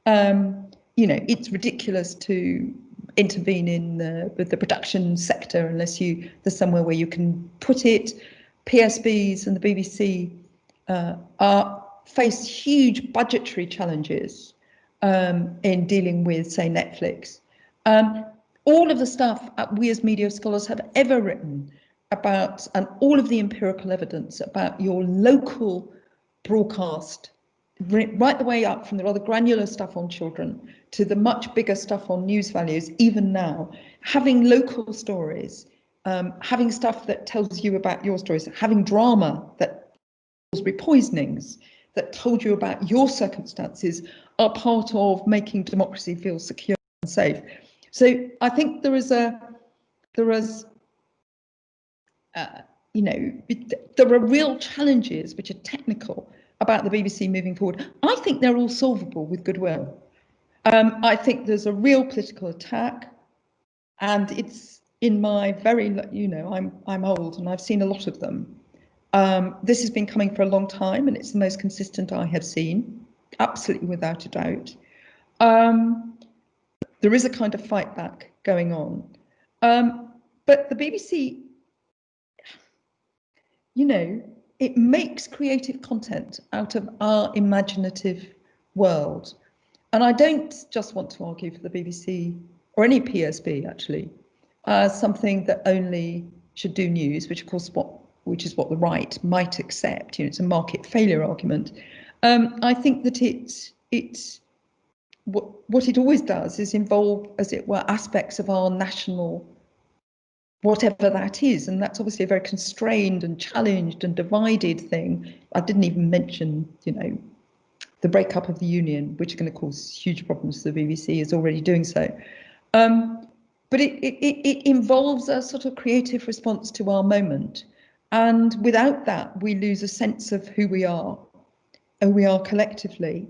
You know, it's ridiculous to intervene in the production sector unless there's somewhere where you can put it. PSBs and the BBC face huge budgetary challenges in dealing with, say, Netflix. All of the stuff we as media scholars have ever written about, and all of the empirical evidence about your local broadcast, right the way up from the rather granular stuff on children to the much bigger stuff on news values, even now, having local stories, having stuff that tells you about your stories, having drama that poisonings that told you about your circumstances are part of making democracy feel secure and safe. So I think there is you know, there are real challenges which are technical about the BBC moving forward. I think they're all solvable with goodwill. I think there's a real political attack, and it's in my very, you know, I'm old and I've seen a lot of them. This has been coming for a long time, and it's the most consistent I have seen, absolutely without a doubt. There is a kind of fight back going on. But the BBC, you know, it makes creative content out of our imaginative world. And I don't just want to argue for the BBC or any PSB actually as something that only should do news, which of course which is what the right might accept. You know, it's a market failure argument. I think that it's what it always does is involve, as it were, aspects of our national, whatever that is, and that's obviously a very constrained and challenged and divided thing. I didn't even mention, you know, the breakup of the union, which is going to cause huge problems to the BBC, is already doing so. But it involves a sort of creative response to our moment, and without that, we lose a sense of who we are collectively.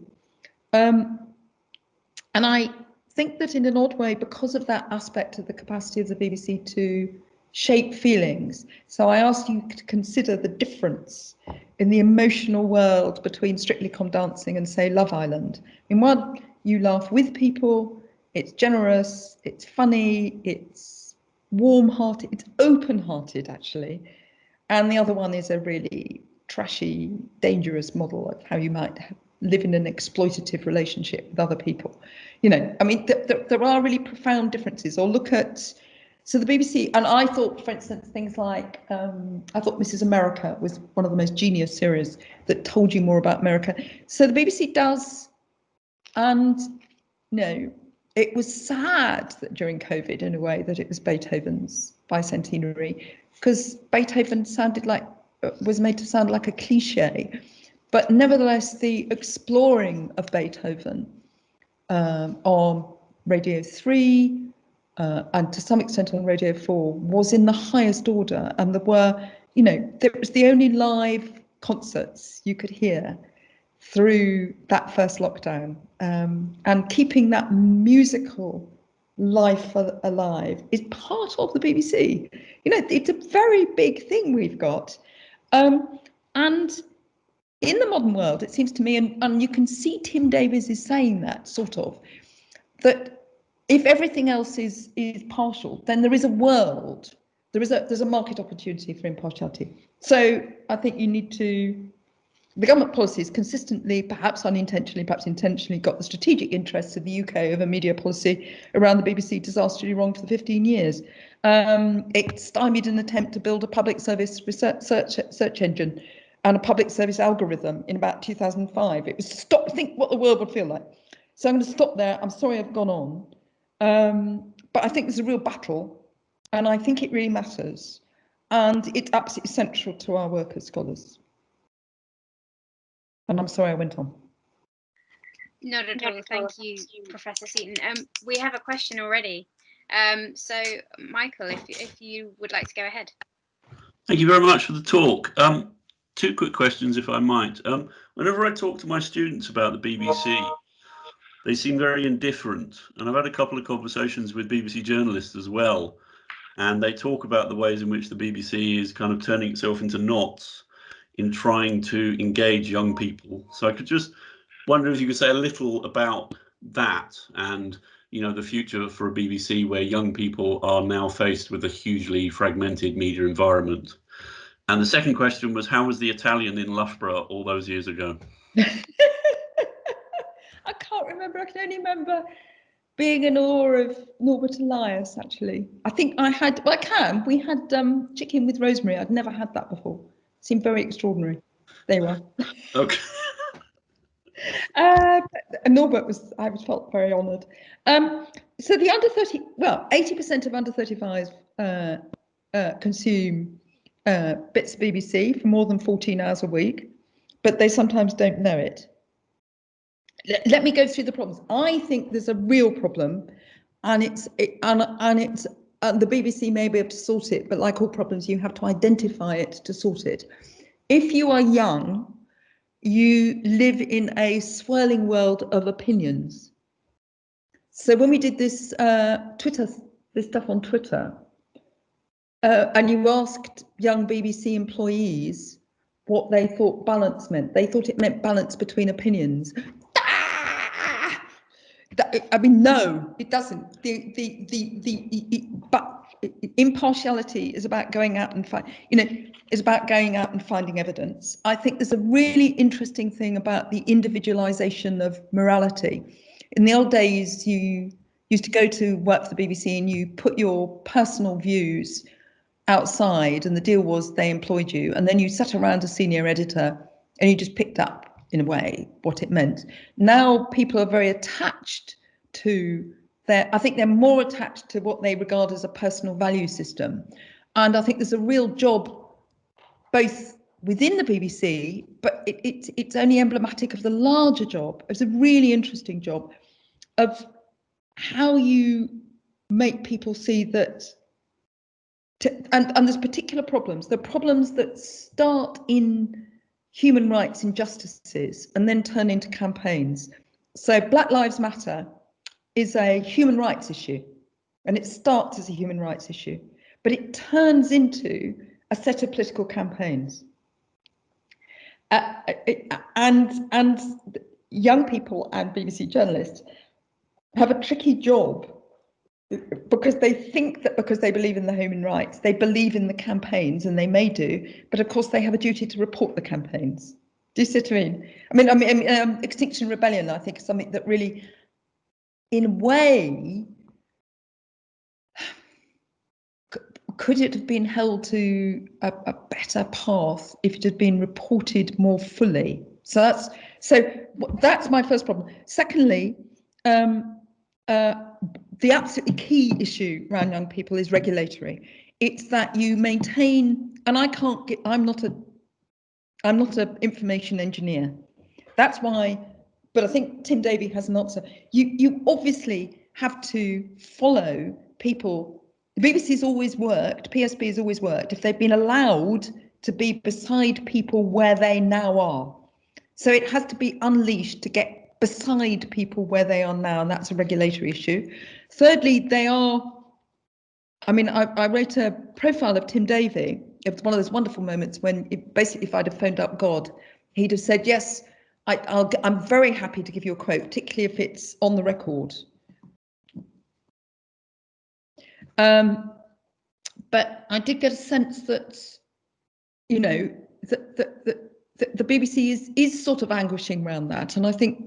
And I think that in an odd way, because of that aspect of the capacity of the BBC to shape feelings, so I asked you to consider the difference in the emotional world between Strictly Come Dancing and, say, Love Island. In one, you laugh with people, it's generous, it's funny, it's warm-hearted, it's open-hearted, actually. And the other one is a really trashy, dangerous model of how you might live in an exploitative relationship with other people. You know, I mean, there are really profound differences. Or look at, so the BBC, and I thought, for instance, things like, I thought Mrs. America was one of the most genius series that told you more about America. So the BBC does, and no, it was sad that during COVID, in a way, that it was Beethoven's bicentenary, because Beethoven was made to sound like a cliche. But nevertheless, the exploring of Beethoven on Radio 3 and to some extent on Radio 4 was in the highest order. And there were, you know, there was the only live concerts you could hear through that first lockdown. And keeping that musical life alive is part of the BBC. You know, it's a very big thing we've got. And in the modern world, it seems to me, and you can see Tim Davies is saying that, sort of, that if everything else is partial, then there is a world, there's a market opportunity for impartiality. So I think you need to, the government policies consistently, perhaps unintentionally, perhaps intentionally, got the strategic interests of the UK over media policy around the BBC disastrously wrong for the 15 years. It stymied an attempt to build a public service search engine and a public service algorithm in about 2005. It was stop, think what the world would feel like. So I'm going to stop there. I'm sorry I've gone on. But I think there's a real battle, and I think it really matters. And it's absolutely central to our work as scholars. And I'm sorry I went on. Not at all. Thank you, Professor Seaton. We have a question already. So, Michael, if you would like to go ahead. Thank you very much for the talk. Two quick questions, if I might. Whenever I talk to my students about the BBC, they seem very indifferent. And I've had a couple of conversations with BBC journalists as well. And they talk about the ways in which the BBC is kind of turning itself into knots in trying to engage young people. So I could just wonder if you could say a little about that and, you know, the future for a BBC where young people are now faced with a hugely fragmented media environment. And the second question was, how was the Italian in Loughborough all those years ago? I can't remember. I can only remember being in awe of Norbert Elias, actually. I think I had, well, I can. We had chicken with rosemary. I'd never had that before. It seemed very extraordinary. There you are. Okay. Norbert was, I felt very honoured. So the under 30, well, 80% of under 35s consume bits of BBC for more than 14 hours a week, but they sometimes don't know it. Let me go through the problems. I think there's a real problem, and the BBC may be able to sort it, but like all problems, you have to identify it to sort it. If you are young, you live in a swirling world of opinions. So when we did this this stuff on Twitter, and you asked young BBC employees what they thought balance meant, they thought it meant balance between opinions. I mean, no, it doesn't. But impartiality is about going out and finding evidence. I think there's a really interesting thing about the individualization of morality. In the old days, you used to go to work for the BBC and you put your personal views outside, and the deal was they employed you, and then you sat around a senior editor and you just picked up, in a way, what it meant. Now people are very attached to I think they're more attached to what they regard as a personal value system. And I think there's a real job both within the BBC, but it's only emblematic of the larger job. It's a really interesting job of how you make people see that, and there's particular problems. There are problems that start in human rights injustices and then turn into campaigns. So Black Lives Matter is a human rights issue, and it starts as a human rights issue, but it turns into a set of political campaigns. And young people and BBC journalists have a tricky job because they think that because they believe in the human rights, they believe in the campaigns, and they may do, but of course they have a duty to report the campaigns. Do you see what I mean? I mean, Extinction Rebellion, I think, is something that really, in a way, could it have been held to a better path if it had been reported more fully? So that's my first problem. Secondly, the absolutely key issue around young people is regulatory. It's that you maintain, and I'm not an information engineer. That's why, but I think Tim Davie has an answer. You obviously have to follow people. The BBC has always worked, PSB has always worked, if they've been allowed to be beside people where they now are. So it has to be unleashed to get beside people where they are now, and that's a regulatory issue. Thirdly, they are, I mean, I wrote a profile of Tim Davie. It was one of those wonderful moments when basically if I'd have phoned up God, he'd have said, yes, I'm very happy to give you a quote, particularly if it's on the record. But I did get a sense that, you know, that the BBC is sort of anguishing around that. And I think,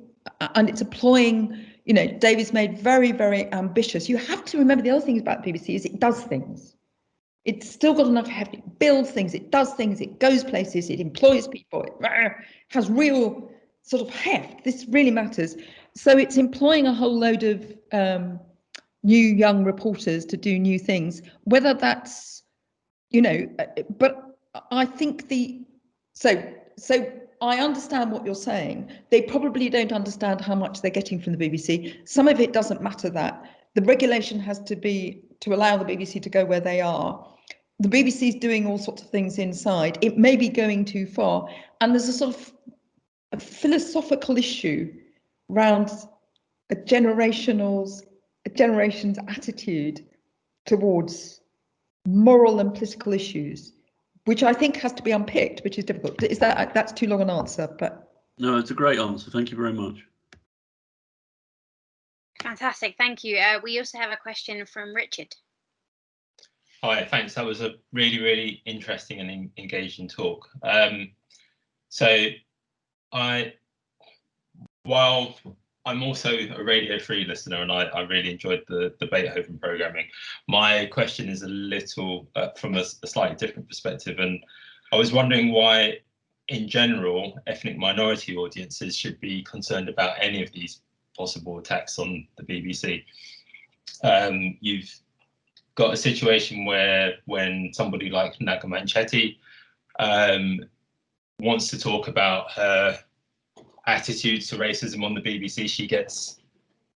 and it's employing, you know, David's made very, very ambitious. You have to remember the other thing about the BBC is it does things. It's still got enough heft. It builds things, it does things, it goes places, it employs people, it has real sort of heft. This really matters. So it's employing a whole load of new young reporters to do new things, whether that's, you know, but I think so I understand what you're saying. They probably don't understand how much they're getting from the BBC. Some of it doesn't matter that. The regulation has to be to allow the BBC to go where they are. The BBC is doing all sorts of things inside. It may be going too far. And there's a sort of a philosophical issue around a generation's attitude towards moral and political issues, which I think has to be unpicked, which is difficult. That's too long an answer, but no, it's a great answer. Thank you very much. Fantastic, thank you. We also have a question from Richard. Hi, thanks. That was a really, really interesting and engaging talk. While I'm also a Radio 3 listener and I really enjoyed the Beethoven programming, my question is a little from a slightly different perspective. And I was wondering why, in general, ethnic minority audiences should be concerned about any of these possible attacks on the BBC. You've got a situation where when somebody like Naga Chetty wants to talk about her attitudes to racism on the BBC, she gets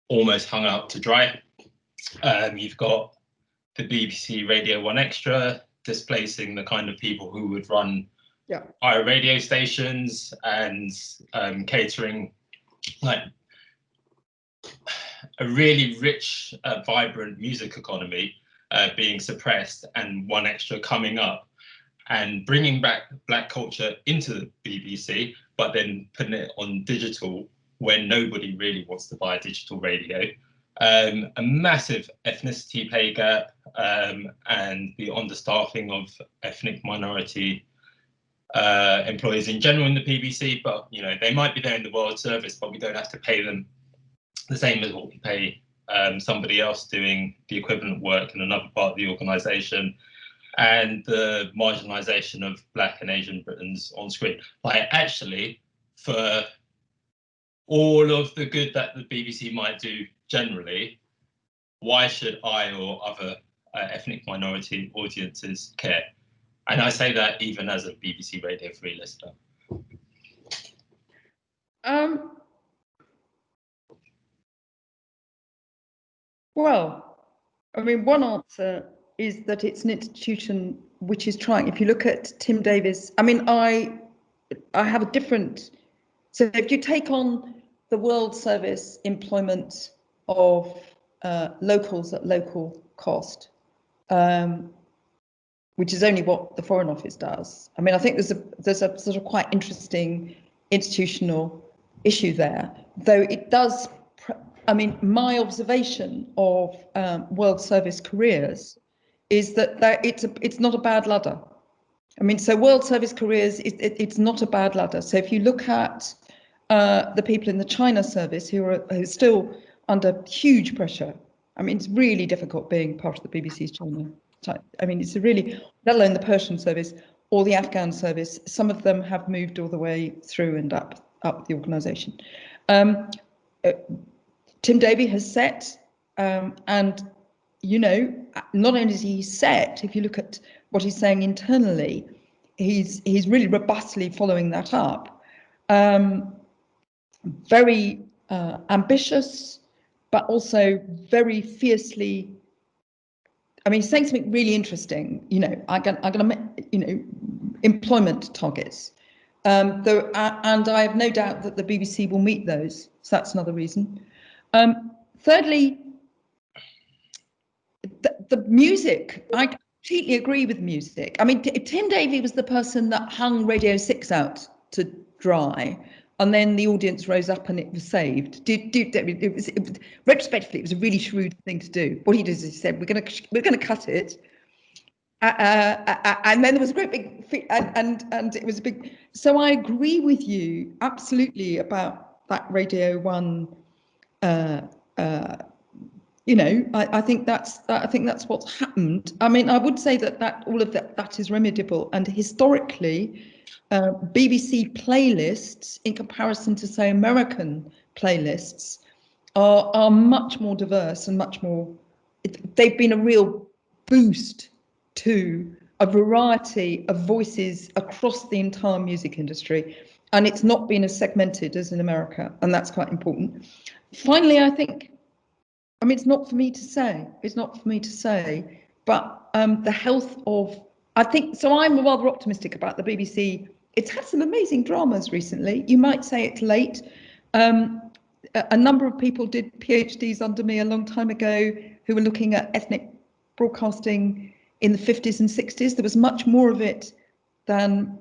almost hung out to dry. You've got the BBC Radio 1 Extra displacing the kind of people who would run our radio stations and catering like a really rich, vibrant music economy being suppressed, and 1 Extra coming up and bringing back Black culture into the BBC, but then putting it on digital when nobody really wants to buy digital radio. A massive ethnicity pay gap and the understaffing of ethnic minority employees in general in the BBC, but you know, they might be there in the World Service, but we don't have to pay them the same as what we pay somebody else doing the equivalent work in another part of the organisation, and the marginalisation of Black and Asian Britons on screen. Like, actually, for all of the good that the BBC might do generally, why should I or other ethnic minority audiences care? And I say that even as a BBC Radio 3 listener. Well, I mean, one answer is that it's an institution which is trying. If you look at Tim Davies, I mean, I have a different. So if you take on the World Service employment of locals at local cost, which is only what the Foreign Office does. I mean, I think there's a sort of quite interesting institutional issue there, though it does. I mean, my observation of World Service careers is that it's not a bad ladder. I mean, so World Service careers, it's not a bad ladder. So if you look at the people in the China service who are still under huge pressure, I mean, it's really difficult being part of the BBC's China. I mean, it's really, let alone the Persian service or the Afghan service. Some of them have moved all the way through and up the organisation. Tim Davie has set, and you know, not only is he set, if you look at what he's saying internally, he's really robustly following that up. Very ambitious, but also very fiercely. I mean, he's saying something really interesting. You know, I'm going to, you know, employment targets. And I have no doubt that the BBC will meet those. So that's another reason. Thirdly, the music. I completely agree with music. I mean, Tim Davie was the person that hung Radio 6 out to dry, and then the audience rose up and it was saved. Retrospectively, it was a really shrewd thing to do. What he did is he said, we're gonna cut it. And then there was a great big, and it was a big. So I agree with you absolutely about that Radio 1. You know, I think that's what's happened. I mean, I would say that all of that is remediable, and historically, BBC playlists in comparison to, say, American playlists are much more diverse and much more. They've been a real boost to a variety of voices across the entire music industry, and it's not been as segmented as in America, and that's quite important. Finally, I think, I mean, it's not for me to say. It's not for me to say, but the health of, I think, so I'm rather optimistic about the BBC. It's had some amazing dramas recently. You might say it's late. A number of people did PhDs under me a long time ago who were looking at ethnic broadcasting in the 50s and 60s. There was much more of it than,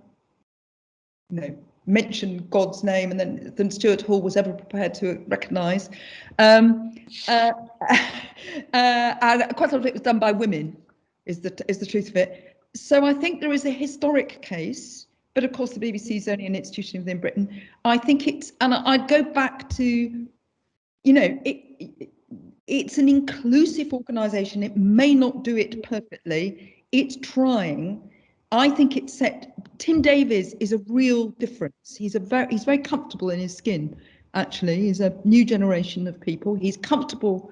you know, mention God's name and then than Stuart Hall was ever prepared to recognise. And quite a lot of it was done by women, is the truth of it. So I think there is a historic case, but of course the BBC is only an institution within Britain. I think it's, and I'd go back to, you know, it's an inclusive organisation. It may not do it perfectly. It's trying. I think it's set. Tim Davies is a real difference. He's very comfortable in his skin. Actually, he's a new generation of people. He's comfortable.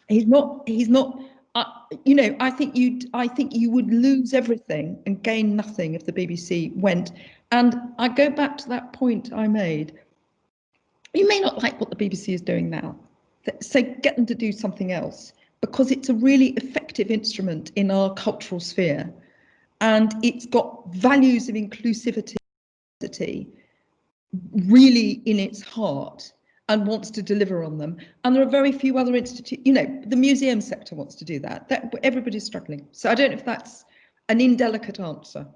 He's not. You know, I think you would lose everything and gain nothing if the BBC went. And I go back to that point I made. You may not like what the BBC is doing now, so get them to do something else, because it's a really effective instrument in our cultural sphere. And it's got values of inclusivity really in its heart and wants to deliver on them. And there are very few other institutions, you know, the museum sector wants to do that. Everybody's struggling. So I don't know if that's an indelicate answer.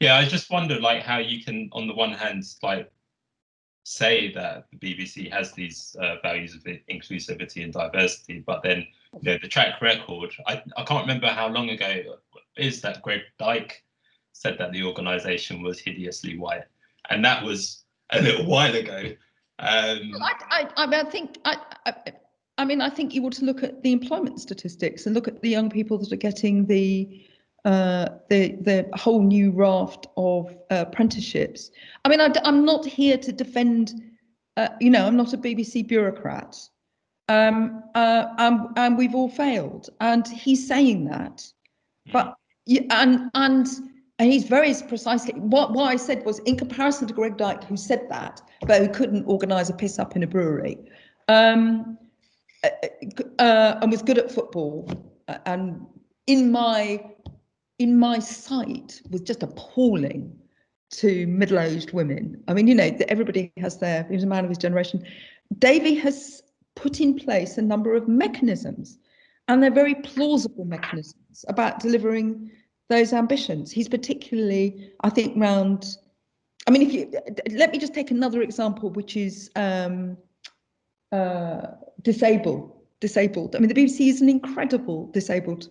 Yeah, I just wondered, like, how you can, on the one hand, like, say that the BBC has these values of inclusivity and diversity, but then, you know, the track record, I can't remember how long ago is that Greg Dyke said that the organisation was hideously white, and that was a little while ago. I think you ought to look at the employment statistics and look at the young people that are getting the whole new raft of apprenticeships. I mean, I'm not here to defend, you know, I'm not a BBC bureaucrat, and we've all failed, and he's saying that, but and he's very precisely, what I said was, in comparison to Greg Dyke, who said that, but who couldn't organise a piss up in a brewery, and was good at football, and in my sight was just appalling to middle-aged women. I mean, you know, everybody has he was a man of his generation. Davey has put in place a number of mechanisms, and they're very plausible mechanisms about delivering those ambitions. He's particularly, I think, round, I mean, let me just take another example, which is disabled. I mean, the BBC is an incredible disabled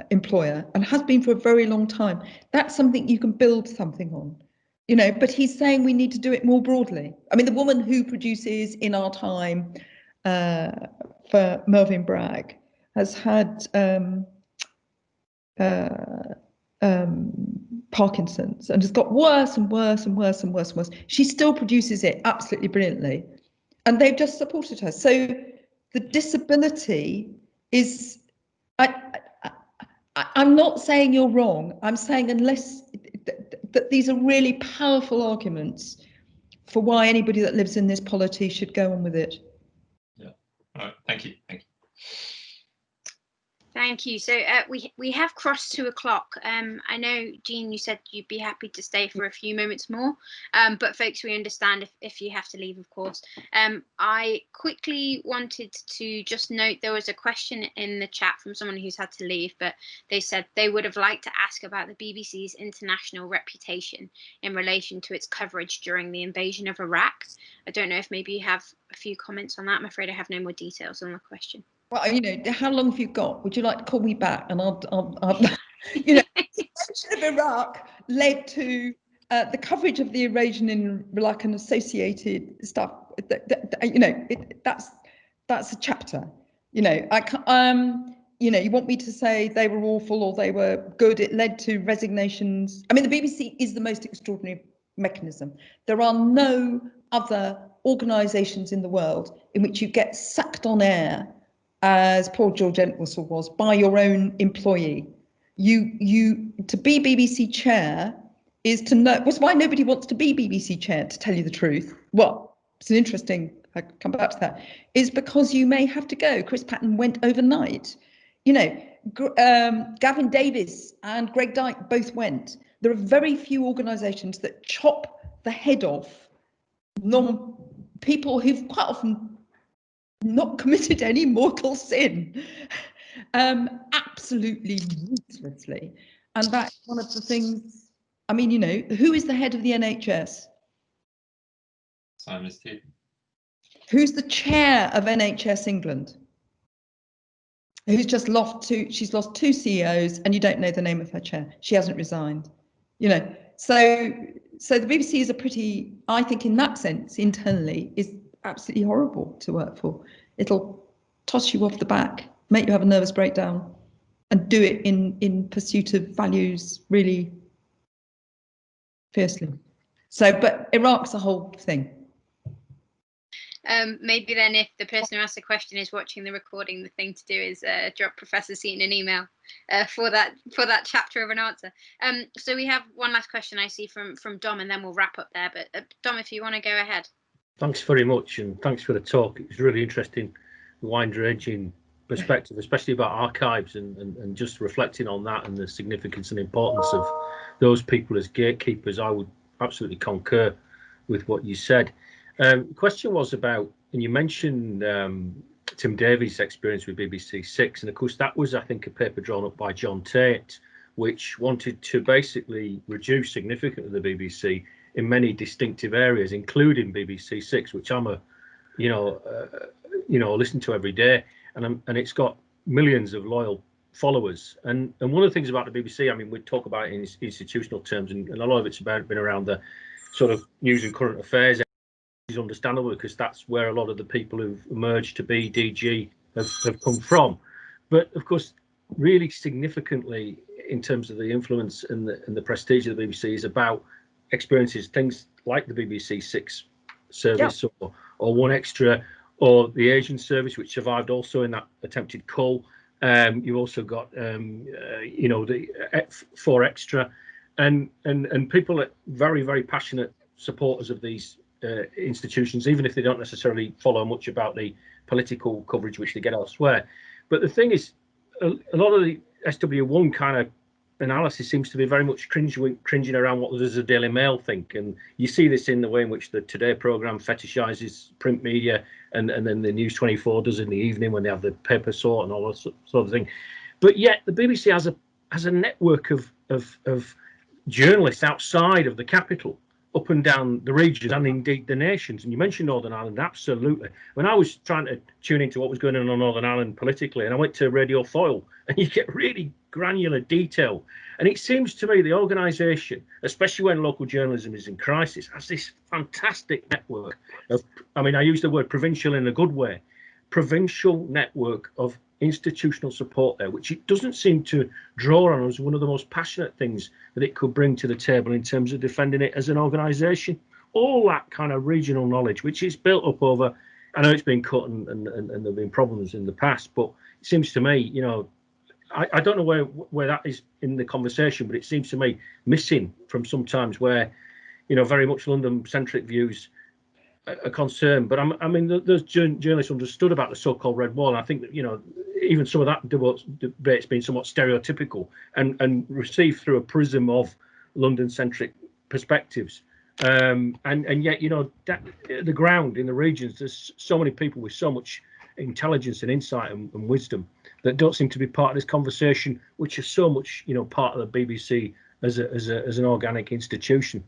employer and has been for a very long time. That's something you can build something on, you know, but he's saying we need to do it more broadly. I mean, the woman who produces In Our Time for Melvyn Bragg has had Parkinson's and has got worse and worse and worse and worse and worse. She still produces it absolutely brilliantly, and they've just supported her. So the disability is, I'm not saying you're wrong. I'm saying unless that these are really powerful arguments for why anybody that lives in this polity should go on with it. Yeah. All right. Thank you. Thank you. Thank you. So we have crossed 2 o'clock. I know, Jean, you said you'd be happy to stay for a few moments more, but folks, we understand if you have to leave, of course. I quickly wanted to just note there was a question in the chat from someone who's had to leave, but they said they would have liked to ask about the BBC's international reputation in relation to its coverage during the invasion of Iraq. I don't know if maybe you have a few comments on that. I'm afraid I have no more details on the question. Well, you know, how long have you got? Would you like to call me back? And I'll you know, the invasion of Iraq led to the coverage of the invasion in Iraq and associated stuff. You know, that's a chapter. You know, I can't. You know, you want me to say they were awful or they were good? It led to resignations. I mean, the BBC is the most extraordinary mechanism. There are no other organisations in the world in which you get sacked on air, as poor George Entwistle was, by your own employee. You to be BBC chair is to know. That's why nobody wants to be BBC chair, to tell you the truth. Well, it's an interesting. I come back to that. Is because you may have to go. Chris Patten went overnight. You know, Gavin Davis and Greg Dyke both went. There are very few organisations that chop the head off people who've quite often not committed any mortal sin, absolutely ruthlessly. And that's one of the things. I mean, you know, who is the head of the NHS? Simon Seaton. Who's the chair of NHS England? Who's just she's lost 2 CEOs, and you don't know the name of her chair. She hasn't resigned. You know, so the BBC is a pretty, I think in that sense, internally, is absolutely horrible to work for. It'll toss you off the back, make you have a nervous breakdown, and do it in pursuit of values really fiercely. So, but Iraq's a whole thing. Maybe then if the person who asked the question is watching the recording, the thing to do is drop Professor Seaton an email for that chapter of an answer. So we have one last question I see from Dom, and then we'll wrap up there. But Dom, if you want to go ahead. Thanks very much, and thanks for the talk. It was really interesting, wide-ranging perspective, especially about archives and just reflecting on that and the significance and importance of those people as gatekeepers. I would absolutely concur with what you said. The question was about, and you mentioned Tim Davies' experience with BBC Six, and of course that was, I think, a paper drawn up by John Tate, which wanted to basically reduce significantly the BBC in many distinctive areas, including BBC Six, which I'm listen to every day, and it's got millions of loyal followers. And one of the things about the BBC, I mean, we talk about it in institutional terms, and a lot of it's been around the sort of news and current affairs. Is understandable because that's where a lot of the people who've emerged to be DG have come from. But of course, really significantly in terms of the influence and the prestige of the BBC is about experiences, things like the BBC Six service, yep, or One Extra, or the Asian service, which survived also in that attempted cull. You've also got the 4 Extra, and people are very, very passionate supporters of these institutions, even if they don't necessarily follow much about the political coverage which they get elsewhere. But the thing is, a lot of the SW1 kind of analysis seems to be very much cringing around what does the Daily Mail think, and you see this in the way in which the Today programme fetishizes print media, and then the News 24 does in the evening when they have the paper sort and all that sort of thing. But yet the BBC has a network of journalists outside of the capital, up and down the regions and indeed the nations. And you mentioned Northern Ireland, absolutely. When I was trying to tune into what was going on Northern Ireland politically, and I went to Radio Foyle, and you get really granular detail. And it seems to me the organisation, especially when local journalism is in crisis, has this fantastic network of, I mean, I use the word provincial in a good way, provincial network of institutional support there, which it doesn't seem to draw on as one of the most passionate things that it could bring to the table in terms of defending it as an organisation. All that kind of regional knowledge, which is built up over, I know it's been cut and there have been problems in the past, but it seems to me, I don't know where that is in the conversation, but it seems to me missing from sometimes where, very much London-centric views a concern. But I mean, those journalists understood about the so-called red wall, and I think that, you know, even some of that debate's been somewhat stereotypical and received through a prism of London-centric perspectives. And yet, you know, the ground in the regions, there's so many people with so much intelligence and insight and wisdom that don't seem to be part of this conversation, which is so much, you know, part of the BBC as an organic institution.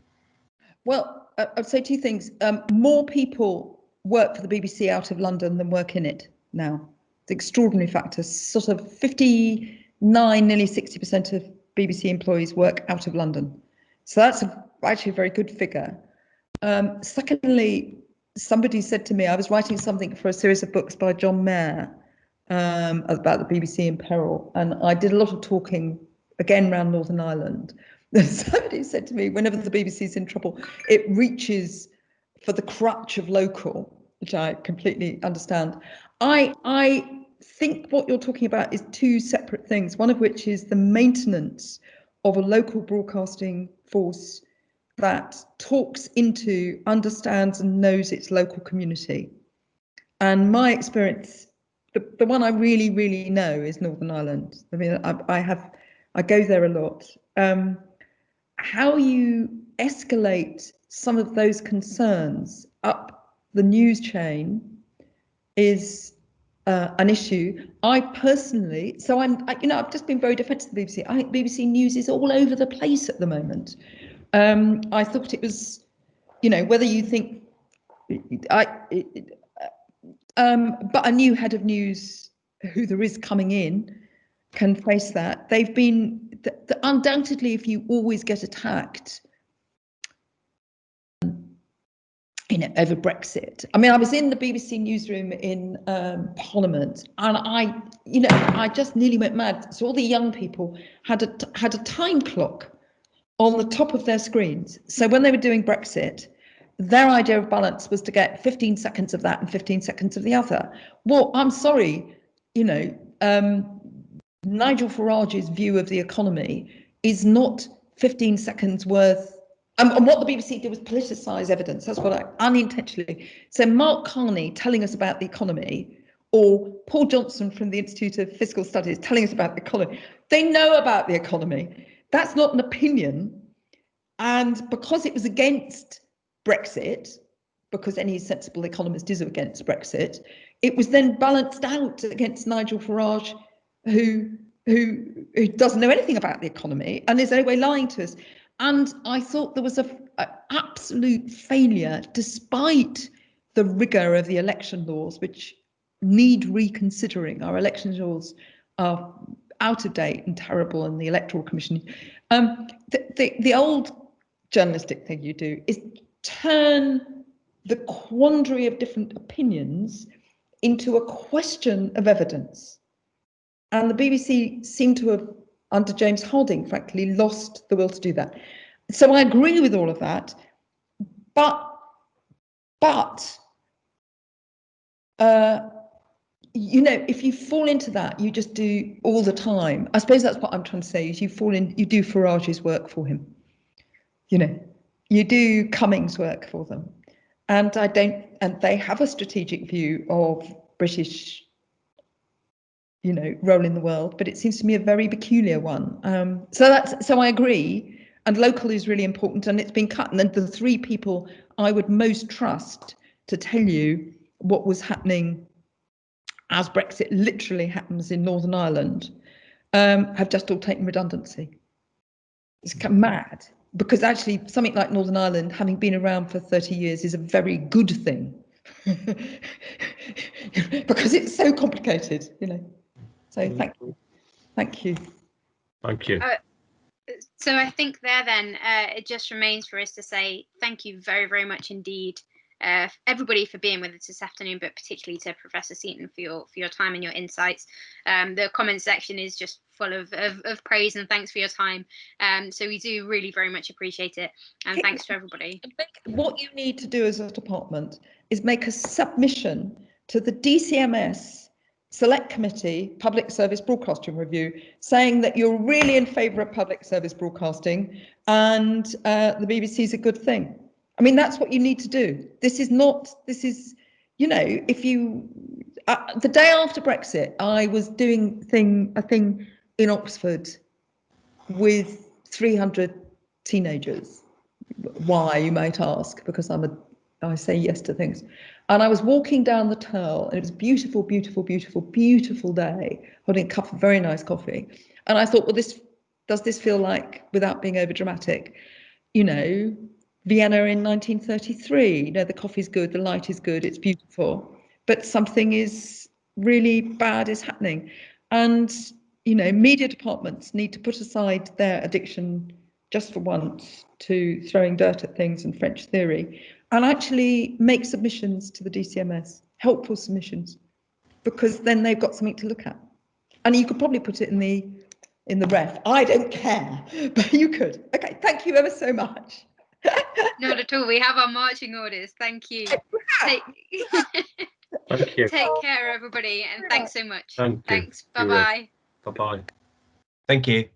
Well, I'd say two things. More people work for the BBC out of London than work in it now. It's an extraordinary factor. Sort of 59, nearly 60% of BBC employees work out of London. So that's actually a very good figure. Secondly, somebody said to me, I was writing something for a series of books by John Mayer about the BBC in peril, and I did a lot of talking again around Northern Ireland. Somebody said to me, whenever the BBC's in trouble, it reaches for the crutch of local, which I completely understand. I think what you're talking about is two separate things, one of which is the maintenance of a local broadcasting force that talks into, understands and knows its local community. And my experience, the one I really, really know is Northern Ireland. I mean, I go there a lot. How you escalate some of those concerns up the news chain is an issue. I personally, so I've just been very defensive of the BBC. I think BBC News is all over the place at the moment. I thought it was, you know, whether you think, but a new head of news, who there is coming in, can face that. They've been, undoubtedly, if you always get attacked, you know, over Brexit. I mean, I was in the BBC newsroom in Parliament, and I just nearly went mad. So all the young people had a time clock on the top of their screens. So when they were doing Brexit, their idea of balance was to get 15 seconds of that and 15 seconds of the other. Well, I'm sorry, you know, Nigel Farage's view of the economy is not 15 seconds worth. And what the BBC did was politicise evidence. That's what I unintentionally. So Mark Carney telling us about the economy, or Paul Johnson from the Institute of Fiscal Studies telling us about the economy. They know about the economy. That's not an opinion. And because it was against Brexit, because any sensible economist is against Brexit, it was then balanced out against Nigel Farage, who doesn't know anything about the economy and is anyway lying to us. And I thought there was an absolute failure, despite the rigour of the election laws, which need reconsidering. Our election laws are out of date and terrible, and the Electoral Commission. The old journalistic thing you do is turn the quandary of different opinions into a question of evidence. And the BBC seemed to have, under James Harding, frankly, lost the will to do that. So I agree with all of that, but you know, if you fall into that, you just do all the time. I suppose that's what I'm trying to say, is you do Farage's work for him. You know, you do Cummings' work for them. And they have a strategic view of British, you know, role in the world, but it seems to me a very peculiar one. So I agree, and local is really important, and it's been cut. And then the three people I would most trust to tell you what was happening as Brexit literally happens in Northern Ireland have just all taken redundancy. It's kind of mad, because actually something like Northern Ireland, having been around for 30 years, is a very good thing because it's so complicated, you know. So thank you. Thank you. So I think there then it just remains for us to say thank you very, very much indeed, everybody, for being with us this afternoon, but particularly to Professor Seaton for your time and your insights. The comment section is just full of praise and thanks for your time. So we do really very much appreciate it, and thanks to everybody. What you need to do as a department is make a submission to the DCMS Select Committee Public Service Broadcasting Review, saying that you're really in favour of public service broadcasting and the BBC is a good thing. I mean, that's what you need to do. This is, you know, if you, the day after Brexit, I was doing a thing in Oxford with 300 teenagers. Why, you might ask, because I say yes to things. And I was walking down the Turl, and it was a beautiful, beautiful, beautiful, beautiful day, holding a cup of very nice coffee. And I thought, well, does this feel like, without being over dramatic, you know, Vienna in 1933? You know, the coffee's good, the light is good, it's beautiful, but something is really bad is happening. And, you know, media departments need to put aside their addiction just for once to throwing dirt at things and French theory, and actually make submissions to the DCMS, helpful submissions, because then they've got something to look at. And you could probably put it in the ref. I don't care, but you could. Okay, thank you ever so much. Not at all. We have our marching orders. Thank you. Thank you. Take care, everybody, and thanks so much. Thank you. Thanks. Bye-bye. Bye-bye. Thank you.